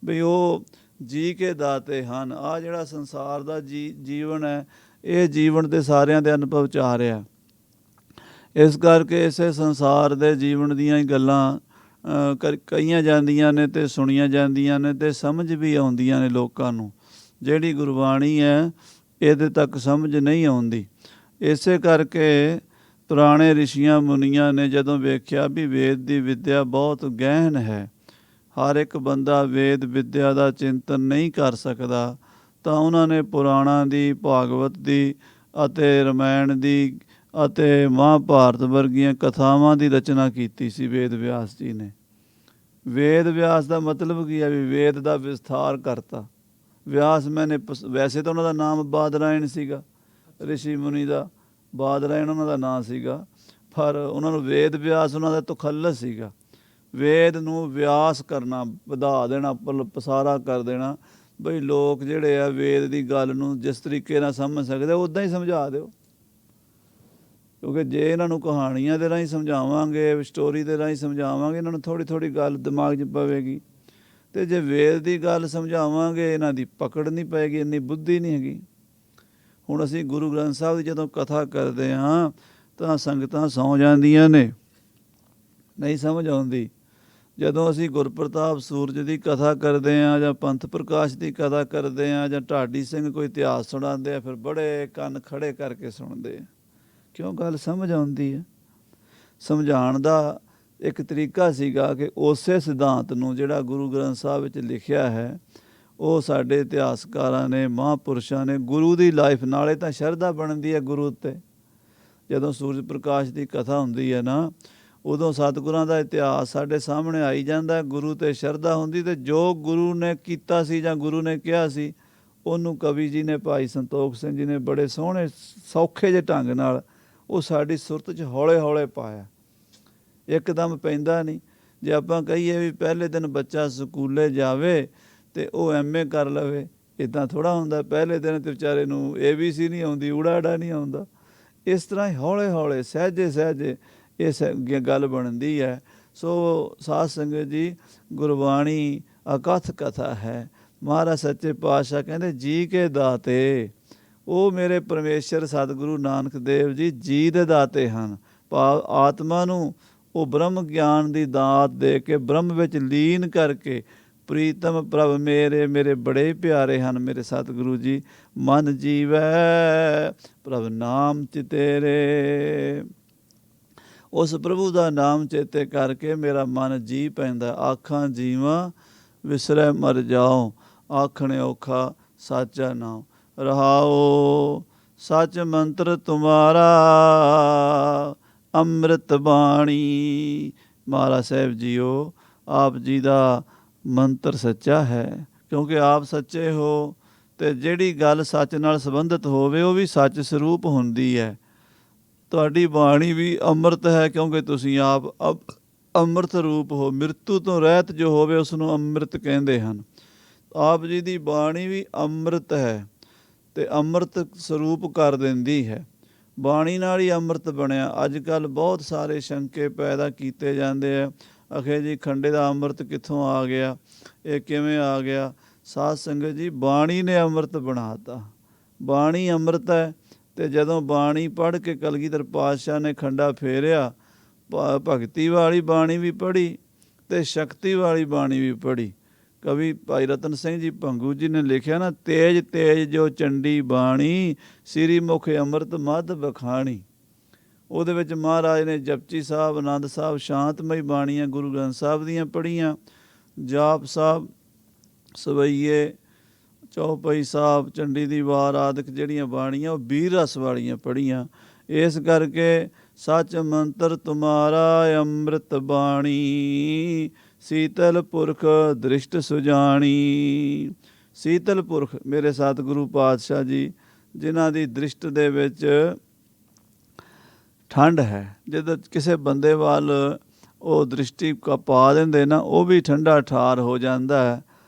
ਵੀ ਉਹ ਜੀ ਕੇ ਦਾਤੇ ਹਨ। ਆਹ ਜਿਹੜਾ ਸੰਸਾਰ ਦਾ ਜੀਵਨ ਹੈ, ਇਹ ਜੀਵਨ ਦੇ ਸਾਰਿਆਂ ਦੇ ਅਨੁਭਵ 'ਚ ਆ ਰਿਹਾ। ਇਸ ਕਰਕੇ ਇਸੇ ਸੰਸਾਰ ਦੇ ਜੀਵਨ ਦੀਆਂ ਹੀ ਗੱਲਾਂ ਕਹੀਆਂ ਜਾਂਦੀਆਂ ਨੇ ਅਤੇ ਸੁਣੀਆਂ ਜਾਂਦੀਆਂ ਨੇ ਅਤੇ ਸਮਝ ਵੀ ਆਉਂਦੀਆਂ ਨੇ ਲੋਕਾਂ ਨੂੰ। ਜਿਹੜੀ ਗੁਰਬਾਣੀ ਹੈ ਇਹਦੇ ਤੱਕ ਸਮਝ ਨਹੀਂ ਆਉਂਦੀ। ਇਸੇ ਕਰਕੇ ਪੁਰਾਣੇ ਰਿਸ਼ੀਆਂ ਮੁਨੀਆਂ ਨੇ ਜਦੋਂ ਵੇਖਿਆ ਵੀ ਵੇਦ ਦੀ ਵਿੱਦਿਆ ਬਹੁਤ ਗਹਿਨ ਹੈ, ਹਰ ਇੱਕ ਬੰਦਾ ਵੇਦ ਵਿੱਦਿਆ ਦਾ ਚਿੰਤਨ ਨਹੀਂ ਕਰ ਸਕਦਾ, ਤਾਂ ਉਹਨਾਂ ਨੇ ਪੁਰਾਣਾਂ ਦੀ, ਭਾਗਵਤ ਦੀ ਅਤੇ ਰਮਾਇਣ ਦੀ ਅਤੇ ਮਹਾਂਭਾਰਤ ਵਰਗੀਆਂ ਕਥਾਵਾਂ ਦੀ ਰਚਨਾ ਕੀਤੀ ਸੀ ਵੇਦ ਵਿਆਸ ਜੀ ਨੇ। ਵੇਦ ਵਿਆਸ ਦਾ ਮਤਲਬ ਕੀ ਹੈ ਵੀ ਵੇਦ ਦਾ ਵਿਸਥਾਰ ਕਰਤਾ। ਵਿਆਸ ਮੈਨੇ ਵੈਸੇ ਤਾਂ ਉਹਨਾਂ ਦਾ ਨਾਮ ਬਾਦਰਾਇਣ ਸੀਗਾ, ਰਿਸ਼ੀ ਮੁਨੀ ਦਾ ਬਾਦਰਾਇਣ ਉਹਨਾਂ ਦਾ ਨਾਂ ਸੀਗਾ, ਪਰ ਉਹਨਾਂ ਨੂੰ ਵੇਦ ਵਿਆਸ ਉਹਨਾਂ ਦਾ ਤਖੱਲਸ ਸੀਗਾ। ਵੇਦ ਨੂੰ ਵਿਆਸ ਕਰਨਾ, ਵਧਾ ਦੇਣਾ, ਪਸਾਰਾ ਕਰ ਦੇਣਾ, ਬਈ ਲੋਕ ਜਿਹੜੇ ਆ ਵੇਦ ਦੀ ਗੱਲ ਨੂੰ ਜਿਸ ਤਰੀਕੇ ਨਾਲ ਸਮਝ ਸਕਦੇ ਉੱਦਾਂ ਹੀ ਸਮਝਾ ਦਿਓ। ਕਿਉਂਕਿ ਜੇ ਇਹਨਾਂ ਨੂੰ ਕਹਾਣੀਆਂ ਦੇ ਰਾਹੀਂ ਸਮਝਾਵਾਂਗੇ, ਸਟੋਰੀ ਦੇ ਰਾਹੀਂ ਸਮਝਾਵਾਂਗੇ, ਇਹਨਾਂ ਨੂੰ ਥੋੜ੍ਹੀ ਥੋੜ੍ਹੀ ਗੱਲ ਦਿਮਾਗ 'ਚ ਪਵੇਗੀ। ਅਤੇ ਜੇ ਵੇਦ ਦੀ ਗੱਲ ਸਮਝਾਵਾਂਗੇ, ਇਹਨਾਂ ਦੀ ਪਕੜ ਨਹੀਂ ਪਏਗੀ, ਇੰਨੀ ਬੁੱਧੀ ਨਹੀਂ ਹੈਗੀ। ਹੁਣ ਅਸੀਂ ਗੁਰੂ ਗ੍ਰੰਥ ਸਾਹਿਬ ਦੀ ਜਦੋਂ ਕਥਾ ਕਰਦੇ ਹਾਂ ਤਾਂ ਸੰਗਤਾਂ ਸੌਂ ਜਾਂਦੀਆਂ ਨੇ, ਨਹੀਂ ਸਮਝ ਆਉਂਦੀ। ਜਦੋਂ ਅਸੀਂ ਗੁਰਪ੍ਰਤਾਪ ਸੂਰਜ ਦੀ ਕਥਾ ਕਰਦੇ ਹਾਂ ਜਾਂ ਪੰਥ ਪ੍ਰਕਾਸ਼ ਦੀ ਕਥਾ ਕਰਦੇ ਹਾਂ ਜਾਂ ਢਾਡੀ ਸਿੰਘ ਕੋਈ ਇਤਿਹਾਸ ਸੁਣਾਉਂਦੇ ਆ, ਫਿਰ ਬੜੇ ਕੰਨ ਖੜੇ ਕਰਕੇ ਸੁਣਦੇ ਆ, ਕਿਉਂ ਗੱਲ ਸਮਝ ਆਉਂਦੀ ਹੈ। ਸਮਝਾਉਣ ਦਾ ਇੱਕ ਤਰੀਕਾ ਸੀਗਾ ਕਿ ਉਸੇ ਸਿਧਾਂਤ ਨੂੰ ਜਿਹੜਾ ਗੁਰੂ ਗ੍ਰੰਥ ਸਾਹਿਬ ਵਿੱਚ ਲਿਖਿਆ ਹੈ, ਉਹ ਸਾਡੇ ਇਤਿਹਾਸਕਾਰਾਂ ਨੇ, ਮਹਾਂਪੁਰਸ਼ਾਂ ਨੇ, ਗੁਰੂ ਦੀ ਲਾਈਫ ਨਾਲੇ ਤਾਂ ਸ਼ਰਧਾ ਬਣਦੀ ਹੈ ਗੁਰੂ ਉੱਤੇ। ਜਦੋਂ ਸੂਰਜ ਪ੍ਰਕਾਸ਼ ਦੀ ਕਥਾ ਹੁੰਦੀ ਹੈ ਨਾ, ਉਦੋਂ ਸਤਿਗੁਰਾਂ ਦਾ ਇਤਿਹਾਸ ਸਾਡੇ ਸਾਹਮਣੇ ਆਈ ਜਾਂਦਾ, ਗੁਰੂ 'ਤੇ ਸ਼ਰਧਾ ਹੁੰਦੀ, ਅਤੇ ਜੋ ਗੁਰੂ ਨੇ ਕੀਤਾ ਸੀ ਜਾਂ ਗੁਰੂ ਨੇ ਕਿਹਾ ਸੀ, ਉਹਨੂੰ ਕਵੀ ਜੀ ਨੇ, ਭਾਈ ਸੰਤੋਖ ਸਿੰਘ ਜੀ ਨੇ ਬੜੇ ਸੋਹਣੇ ਸੌਖੇ ਜਿਹੇ ਢੰਗ ਨਾਲ ਉਹ ਸਾਡੀ ਸੁਰਤ 'ਚ ਹੌਲੇ ਹੌਲੇ ਪਾਇਆ। ਇੱਕਦਮ ਪੈਂਦਾ ਨਹੀਂ। ਜੇ ਆਪਾਂ ਕਹੀਏ ਵੀ ਪਹਿਲੇ ਦਿਨ ਬੱਚਾ ਸਕੂਲੇ ਜਾਵੇ ਅਤੇ ਉਹ MA ਕਰ ਲਵੇ, ਇੱਦਾਂ ਥੋੜ੍ਹਾ ਹੁੰਦਾ। ਪਹਿਲੇ ਦਿਨ ਤਾਂ ਵਿਚਾਰੇ ਨੂੰ ABC ਨਹੀਂ ਆਉਂਦੀ, ਊੜਾ ਆੜਾ ਨਹੀਂ ਆਉਂਦਾ। ਇਸ ਤਰ੍ਹਾਂ ਹੀ ਹੌਲੇ ਹੌਲੇ ਸਹਿਜੇ ਸਹਿਜੇ ਇਹ ਗੱਲ ਬਣਦੀ ਹੈ। ਸੋ ਸਾਧ ਸੰਗਤ ਜੀ, ਗੁਰਬਾਣੀ ਅਕਥ ਕਥਾ ਹੈ। ਮਹਾਰਾਜ ਸੱਚੇ ਪਾਤਸ਼ਾਹ ਕਹਿੰਦੇ ਜੀ ਕੇ ਦਾਤੇ, ਉਹ ਮੇਰੇ ਪਰਮੇਸ਼ਰ ਸਤਿਗੁਰੂ ਨਾਨਕ ਦੇਵ ਜੀ ਜੀ ਦੇ ਦਾਤੇ ਹਨ। ਭਾਵ ਆਤਮਾ ਨੂੰ ਉਹ ਬ੍ਰਹਮ ਗਿਆਨ ਦੀ ਦਾਤ ਦੇ ਕੇ, ਬ੍ਰਹਮ ਵਿੱਚ ਲੀਨ ਕਰਕੇ, ਪ੍ਰੀਤਮ ਪ੍ਰਭ ਮੇਰੇ, ਮੇਰੇ ਬੜੇ ਪਿਆਰੇ ਹਨ ਮੇਰੇ ਸਤਿਗੁਰੂ ਜੀ। ਮਨ ਜੀਵੈ ਪ੍ਰਭ ਨਾਮ ਚਿਤੇਰੇ, ਉਸ ਪ੍ਰਭੂ ਦਾ ਨਾਮ ਚੇਤੇ ਕਰਕੇ ਮੇਰਾ ਮਨ ਜੀ ਪੈਂਦਾ। ਆਖਾਂ ਜੀਵਾਂ ਵਿਸਰੈ ਮਰ ਜਾਓ, ਆਖਣੇ ਔਖਾ ਸਾਚਾ ਨਾਮ ਰਹਾਓ। ਸੱਚ ਮੰਤਰ ਤੁਮਾਰਾ ਅੰਮ੍ਰਿਤ ਬਾਣੀ। ਮਹਾਰਾਜ ਸਾਹਿਬ ਜੀਓ, ਆਪ ਜੀ ਦਾ ਮੰਤਰ ਸੱਚਾ ਹੈ, ਕਿਉਂਕਿ ਆਪ ਸੱਚੇ ਹੋ ਅਤੇ ਜਿਹੜੀ ਗੱਲ ਸੱਚ ਨਾਲ ਸੰਬੰਧਿਤ ਹੋਵੇ ਉਹ ਵੀ ਸੱਚ ਸਰੂਪ ਹੁੰਦੀ ਹੈ। ਤੁਹਾਡੀ ਬਾਣੀ ਵੀ ਅੰਮ੍ਰਿਤ ਹੈ, ਕਿਉਂਕਿ ਤੁਸੀਂ ਆਪ ਅੰਮ੍ਰਿਤ ਰੂਪ ਹੋ। ਮ੍ਰਿਤੂ ਤੋਂ ਰਹਿਤ ਜੋ ਹੋਵੇ ਉਸ ਨੂੰ ਅੰਮ੍ਰਿਤ ਕਹਿੰਦੇ ਹਨ। ਆਪ ਜੀ ਦੀ ਬਾਣੀ ਵੀ ਅੰਮ੍ਰਿਤ ਹੈ ਅਤੇ ਅੰਮ੍ਰਿਤ ਸਰੂਪ ਕਰ ਦਿੰਦੀ ਹੈ। ਬਾਣੀ ਨਾਲ ਹੀ ਅੰਮ੍ਰਿਤ ਬਣਿਆ। ਅੱਜ ਕੱਲ੍ਹ ਬਹੁਤ ਸਾਰੇ ਸ਼ੰਕੇ ਪੈਦਾ ਕੀਤੇ ਜਾਂਦੇ ਆ, ਅਖੇ ਜੀ ਖੰਡੇ ਦਾ ਅੰਮ੍ਰਿਤ ਕਿੱਥੋਂ ਆ ਗਿਆ, ਇਹ ਕਿਵੇਂ ਆ ਗਿਆ। ਸਾਧ ਸੰਗਤ ਜੀ, ਬਾਣੀ ਨੇ ਅੰਮ੍ਰਿਤ ਬਣਾ ਤਾ। ਬਾਣੀ ਅੰਮ੍ਰਿਤ ਹੈ ਅਤੇ ਜਦੋਂ ਬਾਣੀ ਪੜ੍ਹ ਕੇ ਕਲਗੀਧਰ ਪਾਤਸ਼ਾਹ ਨੇ ਖੰਡਾ ਫੇਰਿਆ, ਭਗਤੀ ਵਾਲੀ ਬਾਣੀ ਵੀ ਪੜ੍ਹੀ ਅਤੇ ਸ਼ਕਤੀ ਵਾਲੀ ਬਾਣੀ ਵੀ ਪੜ੍ਹੀ। ਕਵੀ ਭਾਈ ਰਤਨ ਸਿੰਘ ਜੀ ਭੰਗੂ ਜੀ ਨੇ ਲਿਖਿਆ ਨਾ, ਤੇਜ ਤੇਜ ਜੋ ਚੰਡੀ ਬਾਣੀ, ਸ੍ਰੀ ਮੁਖ ਅੰਮ੍ਰਿਤ ਮੱਧ ਬਖਾਣੀ। ਉਹਦੇ ਵਿੱਚ ਮਹਾਰਾਜ ਨੇ ਜਪਜੀ ਸਾਹਿਬ, ਆਨੰਦ ਸਾਹਿਬ, ਸ਼ਾਂਤਮਈ ਬਾਣੀਆਂ ਗੁਰੂ ਗ੍ਰੰਥ ਸਾਹਿਬ ਦੀਆਂ ਪੜ੍ਹੀਆਂ, ਜਾਪ ਸਾਹਿਬ, ਸਵਈਏ, ਚੌਪਈ ਸਾਹਿਬ, ਚੰਡੀ ਦੀ ਵਾਰ ਆਦਿਕ ਜਿਹੜੀਆਂ ਬਾਣੀਆਂ ਉਹ ਬੀਰ ਰਸ ਵਾਲੀਆਂ ਪੜ੍ਹੀਆਂ। ਇਸ ਕਰਕੇ ਸੱਚ ਮੰਤਰ ਤੁਮਾਰਾ ਅੰਮ੍ਰਿਤ ਬਾਣੀ, ਸੀਤਲ ਪੁਰਖ ਦ੍ਰਿਸ਼ਟ ਸੁਜਾਣੀ। ਸੀਤਲ ਪੁਰਖ ਮੇਰੇ ਸਤਿਗੁਰੂ ਪਾਤਸ਼ਾਹ ਜੀ, ਜਿਨ੍ਹਾਂ ਦੀ ਦ੍ਰਿਸ਼ਟ ਦੇ ਵਿੱਚ ਠੰਡ ਹੈ। ਜਦੋਂ ਕਿਸੇ ਬੰਦੇ ਵੱਲ ਉਹ ਦ੍ਰਿਸ਼ਟੀ ਪਾ ਦਿੰਦੇ ਨਾ, ਉਹ ਵੀ ਠੰਡਾ ਠਾਰ ਹੋ ਜਾਂਦਾ ਹੈ।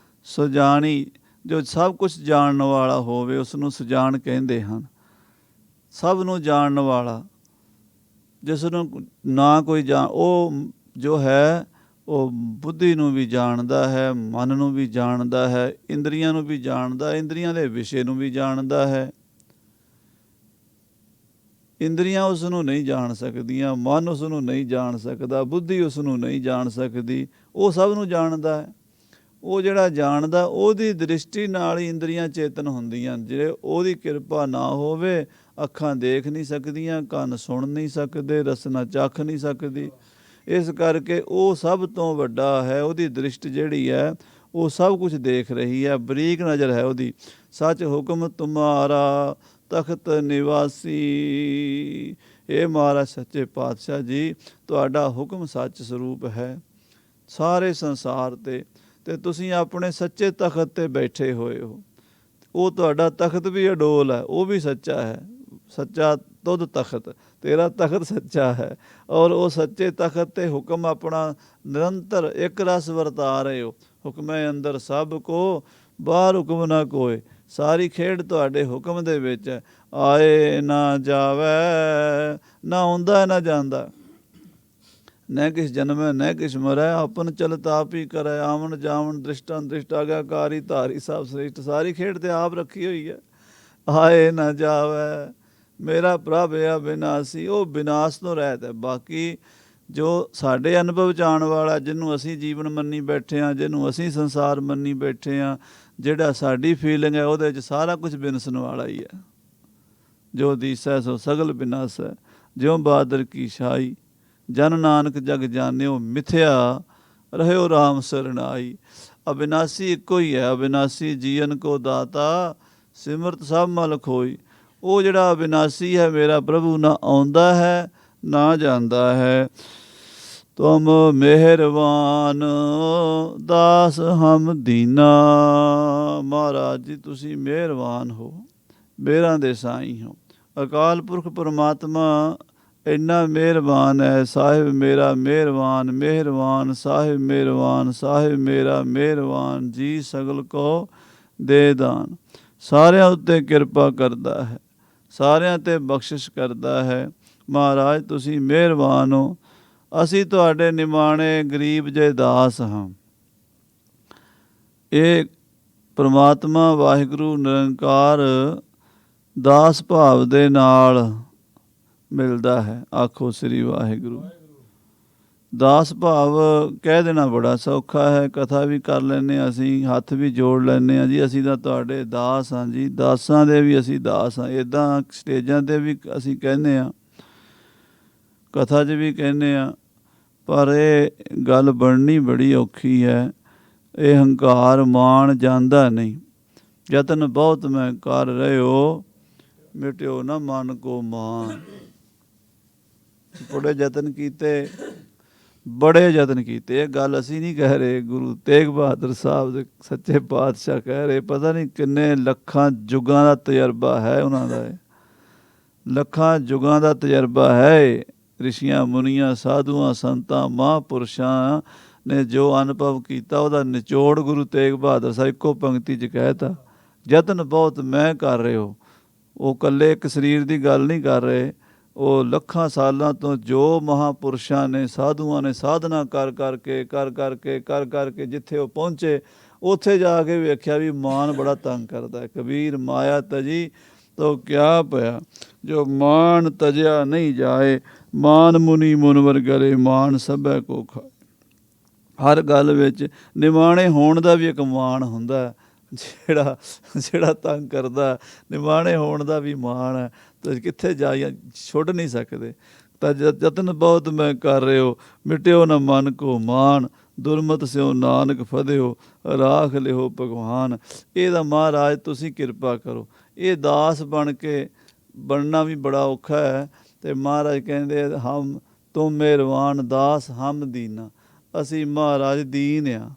ਸੁਜਾਣੀ, ਜੋ ਸਭ ਕੁਛ ਜਾਣਨ ਵਾਲਾ ਹੋਵੇ ਉਸ ਨੂੰ ਸੁਜਾਨ ਕਹਿੰਦੇ ਹਨ। ਸਭ ਨੂੰ ਜਾਣਨ ਵਾਲਾ, ਜਿਸ ਨੂੰ ਨਾ ਕੋਈ ਉਹ ਜੋ ਹੈ ਉਹ ਬੁੱਧੀ ਨੂੰ ਵੀ ਜਾਣਦਾ ਹੈ, ਮਨ ਨੂੰ ਵੀ ਜਾਣਦਾ ਹੈ, ਇੰਦਰੀਆਂ ਨੂੰ ਵੀ ਜਾਣਦਾ, ਇੰਦਰੀਆਂ ਦੇ ਵਿਸ਼ੇ ਨੂੰ ਵੀ ਜਾਣਦਾ ਹੈ। ਇੰਦਰੀਆਂ ਉਸ ਨੂੰ ਨਹੀਂ ਜਾਣ ਸਕਦੀਆਂ, ਮਨ ਉਸ ਨੂੰ ਨਹੀਂ ਜਾਣ ਸਕਦਾ, ਬੁੱਧੀ ਉਸ ਨੂੰ ਨਹੀਂ ਜਾਣ ਸਕਦੀ। ਉਹ ਸਭ ਨੂੰ ਜਾਣਦਾ ਹੈ। ਉਹ ਜਿਹੜਾ ਜਾਣਦਾ, ਉਹਦੀ ਦ੍ਰਿਸ਼ਟੀ ਨਾਲ ਹੀ ਇੰਦਰੀਆਂ ਚੇਤਨ ਹੁੰਦੀਆਂ। ਜੇ ਉਹਦੀ ਕਿਰਪਾ ਨਾ ਹੋਵੇ, ਅੱਖਾਂ ਦੇਖ ਨਹੀਂ ਸਕਦੀਆਂ, ਕੰਨ ਸੁਣ ਨਹੀਂ ਸਕਦੇ, ਰਸਨਾ ਚੱਖ ਨਹੀਂ ਸਕਦੀ। ਇਸ ਕਰਕੇ ਉਹ ਸਭ ਤੋਂ ਵੱਡਾ ਹੈ। ਉਹਦੀ ਦ੍ਰਿਸ਼ਟ ਜਿਹੜੀ ਹੈ ਉਹ ਸਭ ਕੁਝ ਦੇਖ ਰਹੀ ਹੈ, ਬਰੀਕ ਨਜ਼ਰ ਹੈ ਉਹਦੀ। ਸੱਚ ਹੁਕਮ ਤੁਮਾਰਾ ਤਖਤ ਨਿਵਾਸੀ। ਇਹ ਮਹਾਰਾਜ ਸੱਚੇ ਪਾਤਸ਼ਾਹ ਜੀ, ਤੁਹਾਡਾ ਹੁਕਮ ਸੱਚ ਸਰੂਪ ਹੈ ਸਾਰੇ ਸੰਸਾਰ 'ਤੇ, ਅਤੇ ਤੁਸੀਂ ਆਪਣੇ ਸੱਚੇ ਤਖਤ 'ਤੇ ਬੈਠੇ ਹੋਏ ਹੋ। ਉਹ ਤੁਹਾਡਾ ਤਖਤ ਵੀ ਅਡੋਲ ਹੈ, ਉਹ ਵੀ ਸੱਚਾ ਹੈ। ਸੱਚਾ ਤੁਧ ਤਖਤ, ਤੇਰਾ ਤਖਤ ਸੱਚਾ ਹੈ। ਔਰ ਉਹ ਸੱਚੇ ਤਖਤ 'ਤੇ ਹੁਕਮ ਆਪਣਾ ਨਿਰੰਤਰ ਇੱਕ ਰਸ ਵਰਤਾ ਰਹੇ ਹੋ। ਹੁਕਮੇ ਅੰਦਰ ਸਭ ਕੋ, ਬਾਹਰ ਹੁਕਮ ਨਾ ਕੋਏ। ਸਾਰੀ ਖੇਡ ਤੁਹਾਡੇ ਹੁਕਮ ਦੇ ਵਿੱਚ ਹੈ। ਆਏ ਨਾ ਜਾਵੇ, ਨਾ ਆਉਂਦਾ ਨਾ ਜਾਂਦਾ। न किस जन्म न किस मरै, अपन चलत आप ही करे। आवन जावन दृष्टन दृष्ट आज्ञाकारी धारी सब श्रेष्ठ। सारी खेड ते आप रखी हुई है। आए ना जावे मेरा प्रभ है विनाशी, वो विनाश तो रहत है। बाकी जो साढ़े अनुभव च आने वाला, जिन्हों असी जीवन मन्नी बैठे हाँ, जिन्हों असी संसार मन्नी बैठे हाँ, जिहड़ा साडी फीलिंग है उहदे च सारा कुछ विनसन वाला ही है। जो दिसै सो सगल विनाश है, ज्यों बादर की छाई। जन नानक जग जान्यो मिथ्या, रहो राम सरनाई। अविनाशी इको ही है। अविनाशी जीवन को दाता, सिमरत सब मल खोई। वो जिहड़ा अविनाशी है मेरा प्रभु, ना आउंदा है ना जांदा है। तुम मेहरबान दास हम दीना। महाराज जी तुसी मेहरबान हो, मेहरां दे साईं हो। अकाल पुरख परमात्मा ਇੰਨਾ ਮਿਹਰਬਾਨ ਹੈ। ਸਾਹਿਬ ਮੇਰਾ ਮਿਹਰਬਾਨ, ਮਿਹਰਬਾਨ ਸਾਹਿਬ ਮਿਹਰਬਾਨ, ਸਾਹਿਬ ਮੇਰਾ ਮਿਹਰਬਾਨ ਜੀ ਸਗਲ ਕੋ ਦੇ ਦਾਨ। ਸਾਰਿਆਂ ਉੱਤੇ ਕਿਰਪਾ ਕਰਦਾ ਹੈ, ਸਾਰਿਆਂ 'ਤੇ ਬਖਸ਼ਿਸ਼ ਕਰਦਾ ਹੈ। ਮਹਾਰਾਜ ਤੁਸੀਂ ਮਿਹਰਬਾਨ ਹੋ। ਅਸੀਂ ਤੁਹਾਡੇ ਨਿਮਾਣੇ ਗਰੀਬ ਜੇ ਦਾਸ ਹਾਂ। ਇਹ ਪਰਮਾਤਮਾ ਵਾਹਿਗੁਰੂ ਨਿਰੰਕਾਰ ਦਾਸ ਭਾਵ ਦੇ ਨਾਲ ਮਿਲਦਾ ਹੈ। ਆਖੋ ਸ੍ਰੀ ਵਾਹਿਗੁਰੂ। ਦਾਸ ਭਾਵ ਕਹਿ ਦੇਣਾ ਬੜਾ ਸੌਖਾ ਹੈ, ਕਥਾ ਵੀ ਕਰ ਲੈਂਦੇ ਹਾਂ, ਅਸੀਂ ਹੱਥ ਵੀ ਜੋੜ ਲੈਂਦੇ ਹਾਂ ਜੀ ਅਸੀਂ ਤਾਂ ਤੁਹਾਡੇ ਦਾਸ ਹਾਂ ਜੀ, ਦਾਸਾਂ ਦੇ ਵੀ ਅਸੀਂ ਦਾਸ ਹਾਂ। ਇੱਦਾਂ ਸਟੇਜਾਂ 'ਤੇ ਵੀ ਅਸੀਂ ਕਹਿੰਦੇ ਹਾਂ, ਕਥਾ 'ਚ ਵੀ ਕਹਿੰਦੇ ਹਾਂ, ਪਰ ਇਹ ਗੱਲ ਬਣਨੀ ਬੜੀ ਔਖੀ ਹੈ। ਇਹ ਹੰਕਾਰ ਮਾਣ ਜਾਂਦਾ ਨਹੀਂ। ਯਤਨ ਬਹੁਤ ਮੈਂ ਕਰ ਰਹੇ ਹੋ, ਮਿਟਿਓ ਨਾ ਮਨ ਕੋ ਮਾਨ। ਬੜੇ ਯਤਨ ਕੀਤੇ, ਬੜੇ ਯਤਨ ਕੀਤੇ। ਇਹ ਗੱਲ ਅਸੀਂ ਨਹੀਂ ਕਹਿ ਰਹੇ, ਗੁਰੂ ਤੇਗ ਬਹਾਦਰ ਸਾਹਿਬ ਦੇ ਸੱਚੇ ਪਾਤਸ਼ਾਹ ਕਹਿ ਰਹੇ। ਪਤਾ ਨਹੀਂ ਕਿੰਨੇ ਲੱਖਾਂ ਯੁੱਗਾਂ ਦਾ ਤਜਰਬਾ ਹੈ ਉਹਨਾਂ ਦਾ, ਲੱਖਾਂ ਯੁੱਗਾਂ ਦਾ ਤਜਰਬਾ ਹੈ। ਰਿਸ਼ੀਆਂ ਮੁਨੀਆਂ ਸਾਧੂਆਂ ਸੰਤਾਂ ਮਹਾਂਪੁਰਸ਼ਾਂ ਨੇ ਜੋ ਅਨੁਭਵ ਕੀਤਾ ਉਹਦਾ ਨਿਚੋੜ ਗੁਰੂ ਤੇਗ ਬਹਾਦਰ ਸਾਹਿਬ ਇੱਕੋ ਪੰਕਤੀ 'ਚ ਕਹਿਤਾ, ਯਤਨ ਬਹੁਤ ਮੈਂ ਕਰ ਰਹੇ ਹੋ। ਉਹ ਇਕੱਲੇ ਇੱਕ ਸਰੀਰ ਦੀ ਗੱਲ ਨਹੀਂ ਕਰ ਰਹੇ, ਉਹ ਲੱਖਾਂ ਸਾਲਾਂ ਤੋਂ ਜੋ ਮਹਾਂਪੁਰਸ਼ਾਂ ਨੇ ਸਾਧੂਆਂ ਨੇ ਸਾਧਨਾ ਕਰ ਕਰਕੇ ਜਿੱਥੇ ਉਹ ਪਹੁੰਚੇ, ਉੱਥੇ ਜਾ ਕੇ ਵੇਖਿਆ ਵੀ ਮਾਨ ਬੜਾ ਤੰਗ ਕਰਦਾ। ਕਬੀਰ ਮਾਇਆ ਤਜੀ ਤੋ ਕਿਆ ਪਿਆ, ਜੋ ਮਾਨ ਤਜਿਆ ਨਹੀਂ ਜਾਏ, ਮਾਨ ਮੁਨੀ ਮੁਨਵਰ ਗਲੇ, ਮਾਨ ਸਭੈ ਕੋ ਖਾਏ। ਹਰ ਗੱਲ ਵਿੱਚ ਨਿਮਾਣੇ ਹੋਣ ਦਾ ਵੀ ਇੱਕ ਮਾਣ ਹੁੰਦਾ, ਜਿਹੜਾ ਤੰਗ ਕਰਦਾ, ਨਿਮਾਣੇ ਹੋਣ ਦਾ ਵੀ ਮਾਣ ਹੈ। ਤੁਸੀਂ ਕਿੱਥੇ ਜਾਈਏ, ਛੁੱਟ ਨਹੀਂ ਸਕਦੇ। ਤਾਂ ਯਤਨ ਬਹੁਤ ਮੈਂ ਕਰ ਰਹੇ ਹੋ, ਮਿਟਿਓ ਨਾ ਮਨ ਕੋ ਮਾਨ, ਦੁਰਮਤ ਸਿਓ ਨਾਨਕ ਫਦਿਓ, ਰਾਖ ਲਿਓ ਭਗਵਾਨ। ਇਹਦਾ ਮਹਾਰਾਜ ਤੁਸੀਂ ਕਿਰਪਾ ਕਰੋ। ਇਹ ਦਾਸ ਬਣ ਕੇ ਬਣਨਾ ਵੀ ਬੜਾ ਔਖਾ ਹੈ। ਅਤੇ ਮਹਾਰਾਜ ਕਹਿੰਦੇ ਹਮ ਤੁਮ ਮਿਹਰਬਾਨ ਦਾਸ ਹਮ ਦੀਨਾ। ਅਸੀਂ ਮਹਾਰਾਜ ਦੀਨ ਆ,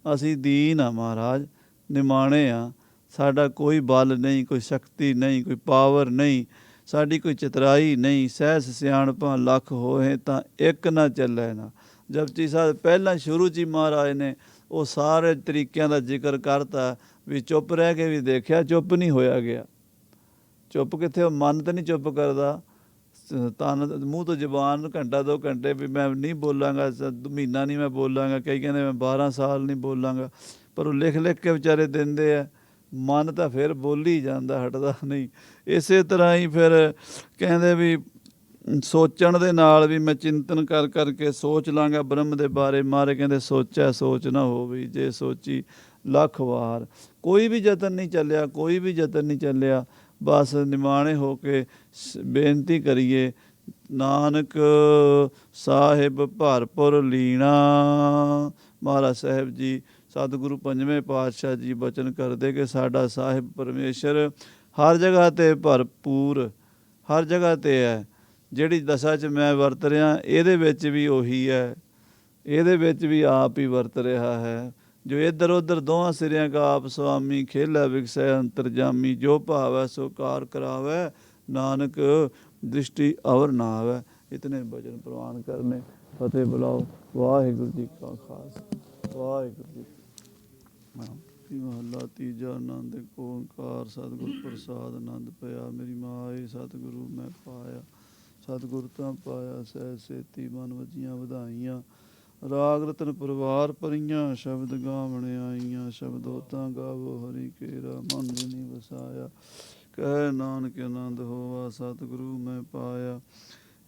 ਅਸੀਂ ਦੀਨ ਆ ਮਹਾਰਾਜ, ਨਿਮਾਣੇ ਆ। ਸਾਡਾ ਕੋਈ ਬਲ ਨਹੀਂ, ਕੋਈ ਸ਼ਕਤੀ ਨਹੀਂ, ਕੋਈ ਪਾਵਰ ਨਹੀਂ, ਸਾਡੀ ਕੋਈ ਚਤਰਾਈ ਨਹੀਂ। ਸਹਿਸ ਸਿਆਣਪਾਂ ਲੱਖ ਹੋਏ ਤਾਂ ਇੱਕ ਨਾ ਚੱਲੇ ਨਾ। ਜਪਜੀ ਸਾਹਿਬ ਪਹਿਲਾਂ ਸ਼ੁਰੂ 'ਚ ਹੀ ਮਹਾਰਾਜ ਨੇ ਉਹ ਸਾਰੇ ਤਰੀਕਿਆਂ ਦਾ ਜ਼ਿਕਰ ਕਰਤਾ ਵੀ ਚੁੱਪ ਰਹਿ ਕੇ ਵੀ ਦੇਖਿਆ, ਚੁੱਪ ਨਹੀਂ ਹੋਇਆ ਗਿਆ। ਚੁੱਪ ਕਿੱਥੇ, ਮਨ ਤਾਂ ਨਹੀਂ ਚੁੱਪ ਕਰਦਾ। ਤਨ ਮੂੰਹ ਤੋਂ ਜ਼ਬਾਨ ਘੰਟਾ 2 ਘੰਟੇ ਵੀ ਮੈਂ ਨਹੀਂ ਬੋਲਾਂਗਾ, ਮਹੀਨਾ ਨਹੀਂ ਮੈਂ ਬੋਲਾਂਗਾ, ਕਈ ਕਹਿੰਦੇ ਮੈਂ 12 ਸਾਲ ਨਹੀਂ ਬੋਲਾਂਗਾ। ਪਰ ਉਹ ਲਿਖ ਕੇ ਵਿਚਾਰੇ ਦਿੰਦੇ ਆ, ਮਨ ਤਾਂ ਫਿਰ ਬੋਲੀ ਜਾਂਦਾ, ਹਟਦਾ ਨਹੀਂ। ਇਸੇ ਤਰ੍ਹਾਂ ਹੀ ਫਿਰ ਕਹਿੰਦੇ ਵੀ ਸੋਚਣ ਦੇ ਨਾਲ ਵੀ ਮੈਂ ਚਿੰਤਨ ਕਰਕੇ ਸੋਚ ਲਾਂਗਾ ਬ੍ਰਹਮ ਦੇ ਬਾਰੇ। ਮਾਰੇ ਕਹਿੰਦੇ ਸੋਚਿਆ ਸੋਚ ਨਾ ਹੋਵੇ, ਜੇ ਸੋਚੀ ਲੱਖ ਵਾਰ। ਕੋਈ ਵੀ ਯਤਨ ਨਹੀਂ ਚੱਲਿਆ, ਕੋਈ ਵੀ ਯਤਨ ਨਹੀਂ ਚੱਲਿਆ। ਬਸ ਨਿਮਾਣੇ ਹੋ ਕੇ ਬੇਨਤੀ ਕਰੀਏ, ਨਾਨਕ ਸਾਹਿਬ ਭਰਪੁਰ ਲੀਣਾ। ਮਹਾਰਾਜ ਸਾਹਿਬ ਜੀ ਸਤਿਗੁਰੂ ਪੰਜਵੇਂ ਪਾਤਸ਼ਾਹ ਜੀ ਬਚਨ ਕਰਦੇ ਕਿ ਸਾਡਾ ਸਾਹਿਬ ਪਰਮੇਸ਼ਰ ਹਰ ਜਗ੍ਹਾ 'ਤੇ ਭਰਪੂਰ, ਹਰ ਜਗ੍ਹਾ 'ਤੇ ਹੈ। ਜਿਹੜੀ ਦਸ਼ਾ 'ਚ ਮੈਂ ਵਰਤ ਰਿਹਾ ਇਹਦੇ ਵਿੱਚ ਵੀ ਉਹੀ ਹੈ, ਇਹਦੇ ਵਿੱਚ ਵੀ ਆਪ ਹੀ ਵਰਤ ਰਿਹਾ ਹੈ। ਜੋ ਇੱਧਰ ਉੱਧਰ ਦੋਹਾਂ ਸਿਰਿਆਂ ਕਾ ਆਪ ਸੁਆਮੀ, ਖੇਲਾ ਵਿਗਸੈ ਅੰਤਰਜਾਮੀ। ਜੋ ਭਾਵੈ ਸੋ ਕਾਰ ਕਰਾਵੈ, ਨਾਨਕ ਦ੍ਰਿਸ਼ਟੀ ਅਵਰ ਨਾ ਆਵੈ। ਇਤਨੇ ਭਜਨ ਪ੍ਰਵਾਨ ਕਰਨੇ। ਫਤਿਹ ਬੁਲਾਓ। ਵਾਹਿਗੁਰੂ ਜੀ ਕਾ ਖਾਲਸਾ, ਵਾਹਿਗੁਰੂ ਜੀ ਮਹੱਲਾ ਤੀਜਾ। ਆਨੰਦ ਏਕ ਓਂਕਾਰ ਸਤਿਗੁਰ ਪ੍ਰਸਾਦ ਆਨੰਦ ਪਿਆ। ਮੇਰੀ ਮਾਏ ਸਤਿਗੁਰੂ ਮੈਂ ਪਾਇਆ, ਸਤਿਗੁਰ ਤਾਂ ਪਾਇਆ ਸਹਿ ਸੇਤੀ ਮਨ ਵਜੀਆਂ ਵਧਾਈਆਂ। ਰਾਗ ਰਤਨ ਪਰਿਵਾਰ ਭਰੀਆਂ, ਸ਼ਬਦ ਗਾਵਣ ਆਈਆਂ। ਸ਼ਬਦੋ ਤਾਂ ਗਾਵੋ ਹਰੀ ਕੇਰਾ, ਮਨ ਜਿਨੀ ਵਸਾਇਆ। ਕਹਿ ਨਾਨਕ ਆਨੰਦ ਹੋਵਾ ਸਤਿਗੁਰੂ ਮੈਂ ਪਾਇਆ।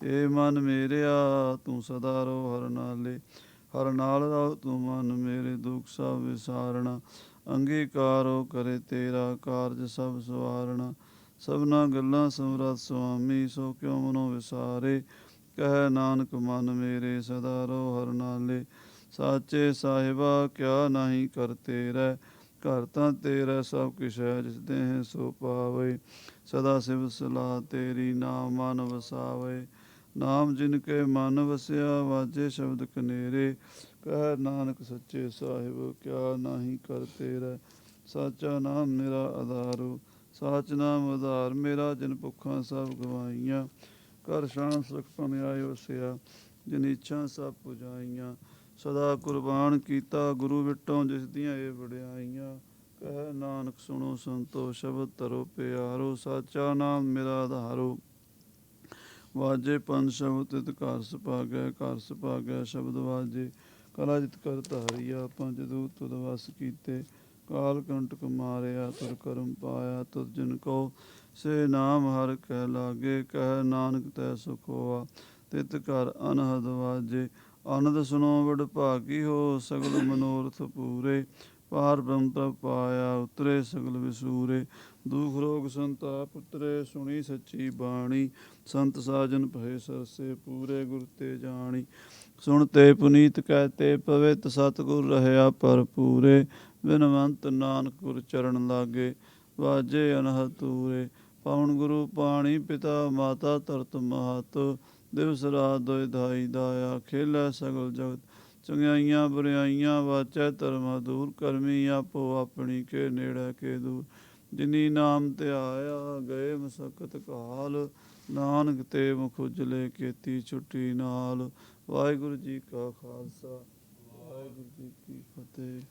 ਏ ਮਨ ਮੇਰਿਆ ਤੂੰ ਸਦਾ ਰੋ ਹਰ ਨਾਲੇ, ਹਰ ਨਾਲ ਰਹੋ ਤੂੰ ਮਨ ਮੇਰੇ। ਦੁੱਖ ਸਭ ਵਿਸਾਰਣਾ, ਅੰਗੀਕਾਰੋ ਕਰੇ ਤੇਰਾ ਕਾਰਜ ਸਭ ਸਵਾਰਣਾ। ਸਭਨਾ ਗੱਲਾਂ ਸਮਰੱਥ ਸੁਆਮੀ, ਸੋ ਕਿਉ ਮਨੋ ਵਿਸਾਰੇ। ਕਹਿ ਨਾਨਕ ਮਨ ਮੇਰੇ ਸਦਾ ਰੋ ਹਰ ਨਾਲੇ। ਸਾਚੇ ਸਾਹਿਬਾ ਕਿਆ ਨਾਹੀ ਕਰ ਤੇਰਾ, ਘਰ ਤਾਂ ਤੇਰਾ ਸਭ ਕਿਛ ਹੈ। ਜਿਸ ਦੇਹ ਸੋ ਪਾਵੇ, ਸਦਾ ਸਿਵ ਸਲਾਹ ਤੇਰੀ, ਨਾਮ ਮਨ ਵਸਾਵੇ। ਨਾਮ ਜਿਨ ਕੇ ਮਨ ਵਸਿਆ, ਵਾਜੇ ਸ਼ਬਦ ਕਨੇਰੇ। ਕਹਿ ਨਾਨਕ ਸੱਚੇ ਸਾਹਿਬ ਕਿਆ ਨਾਹੀ ਕਰ ਤੇਰਾ। ਸਾਚਾ ਨਾਮ ਮੇਰਾ ਆਧਾਰੋ, ਸਾਚ ਨਾਮ ਆਧਾਰ ਮੇਰਾ। ਜਿਨ ਭੁੱਖਾਂ ਸਭ ਗਵਾਈਆਂ, ਕਰ ਸ਼ਾਨ ਸੁਖ ਪਨਿਆਇ ਵਸਿਆ। ਜਿਨ ਇੱਛਾ ਸਭ ਪੁਜਾਈਆਂ, ਸਦਾ ਕੁਰਬਾਨ ਕੀਤਾ ਗੁਰੂ ਵਿਟੋਂ ਜਿਸ ਦੀਆਂ ਇਹ ਵਡਿਆਈਆਂ। ਕਹਿ ਨਾਨਕ ਸੁਣੋ ਸੰਤੋ ਸ਼ਬਦ ਧਰੋ ਪਿਆਰੋ। ਸਾਚਾ ਨਾਮ ਮੇਰਾ ਆਧਾਰੋ, ਵਾਜੇ ਪੰਜ ਸ਼ਬਦ ਤਿਤ ਘਰ ਸੁਭਾਗੈ। ਘਰ ਸੁਭਾਗੈ ਸ਼ਬਦ ਵਾਜੇ, ਕਲਾ ਜਿਤ ਕਰ ਧਾਰੀਆ। ਪੰਜ ਦੂਤ ਤੁਧ ਵਸ ਕੀਤੇ, ਕਾਲ ਕੰਟਕ ਮਾਰਿਆ। ਤੁਰ ਕਰਮ ਪਾਇਆ ਤੁਧ ਜਿਨ ਕੋ, ਸੇ ਨਾਮ ਹਰਿ ਕਹਿ ਲਾਗੇ। ਕਹਿ ਨਾਨਕ ਤੈ ਸੁਖ ਹੋਆ, ਤਿਤ ਘਰ ਅਨਹਦ ਵਾਜੇ। ਆਨੰਦ ਸੁਣੋ ਵਡ ਭਾਗੀ ਹੋ, ਸਗਲ ਮਨੋਰਥ ਪੂਰੇ। ਪਾਰ ਬ੍ਰਹਮ ਪ੍ਰਭ ਪਾਇਆ, ਉਤਰੇ ਸਗਲ ਵਿਸੂਰੇ। ਦੁਖ ਰੋਗ ਸੰਤਾਪ ਉਤਰੇ, ਸੁਣੀ ਸੱਚੀ ਬਾਣੀ। ਸੰਤ ਸਾਜਨ ਭਏ ਸਰਸੇ, ਪੂਰੇ ਗੁਰ ਤੇ ਜਾਣੀ। ਸੁਣ ਤੇ ਪੁਨੀਤ ਕਹਿਤੇ ਪਵਿੱਤ, ਸਤਿਗੁਰ ਰਹਿਆ ਭਰਪੂਰੇ। ਬਿਨਵੰਤ ਨਾਨਕ ਗੁਰ ਚਰਨ ਲਾਗੇ, ਵਾਜੇ ਅਨਹਦ ਤੂਰੇ। ਪਾਵਨ ਗੁਰੂ ਪਾਣੀ ਪਿਤਾ ਮਾਤਾ ਧਰਤ ਮਹਤ, ਦਿਵਸ ਰਾਤ ਦੋਇ ਧਾਈ ਦਾਇਆ ਖੇਲੇ ਸਗਲ ਜਗਤ ਚੰਗਿਆਈਆਂ ਬੁਰਿਆਈਆਂ ਵਾਚੈ ਧਰਮ ਦੂਰ ਕਰਮੀ ਆਪੋ ਆਪਣੀ ਕੇ ਨੇੜੇ ਕੇ ਦੂਰ ਜਿਨੀ ਨਾਮ ਧਿਆਇਆ ਗਏ ਮਸਕਤ ਕਾਲ ਨਾਨਕ ਤੇ ਮੁਖ ਉਜਲੇ ਕੀਤੀ ਛੁੱਟੀ ਨਾਲ। ਵਾਹਿਗੁਰੂ ਜੀ ਕਾ ਖਾਲਸਾ ਵਾਹਿਗੁਰੂ ਜੀ ਕੀ ਫਤਿਹ।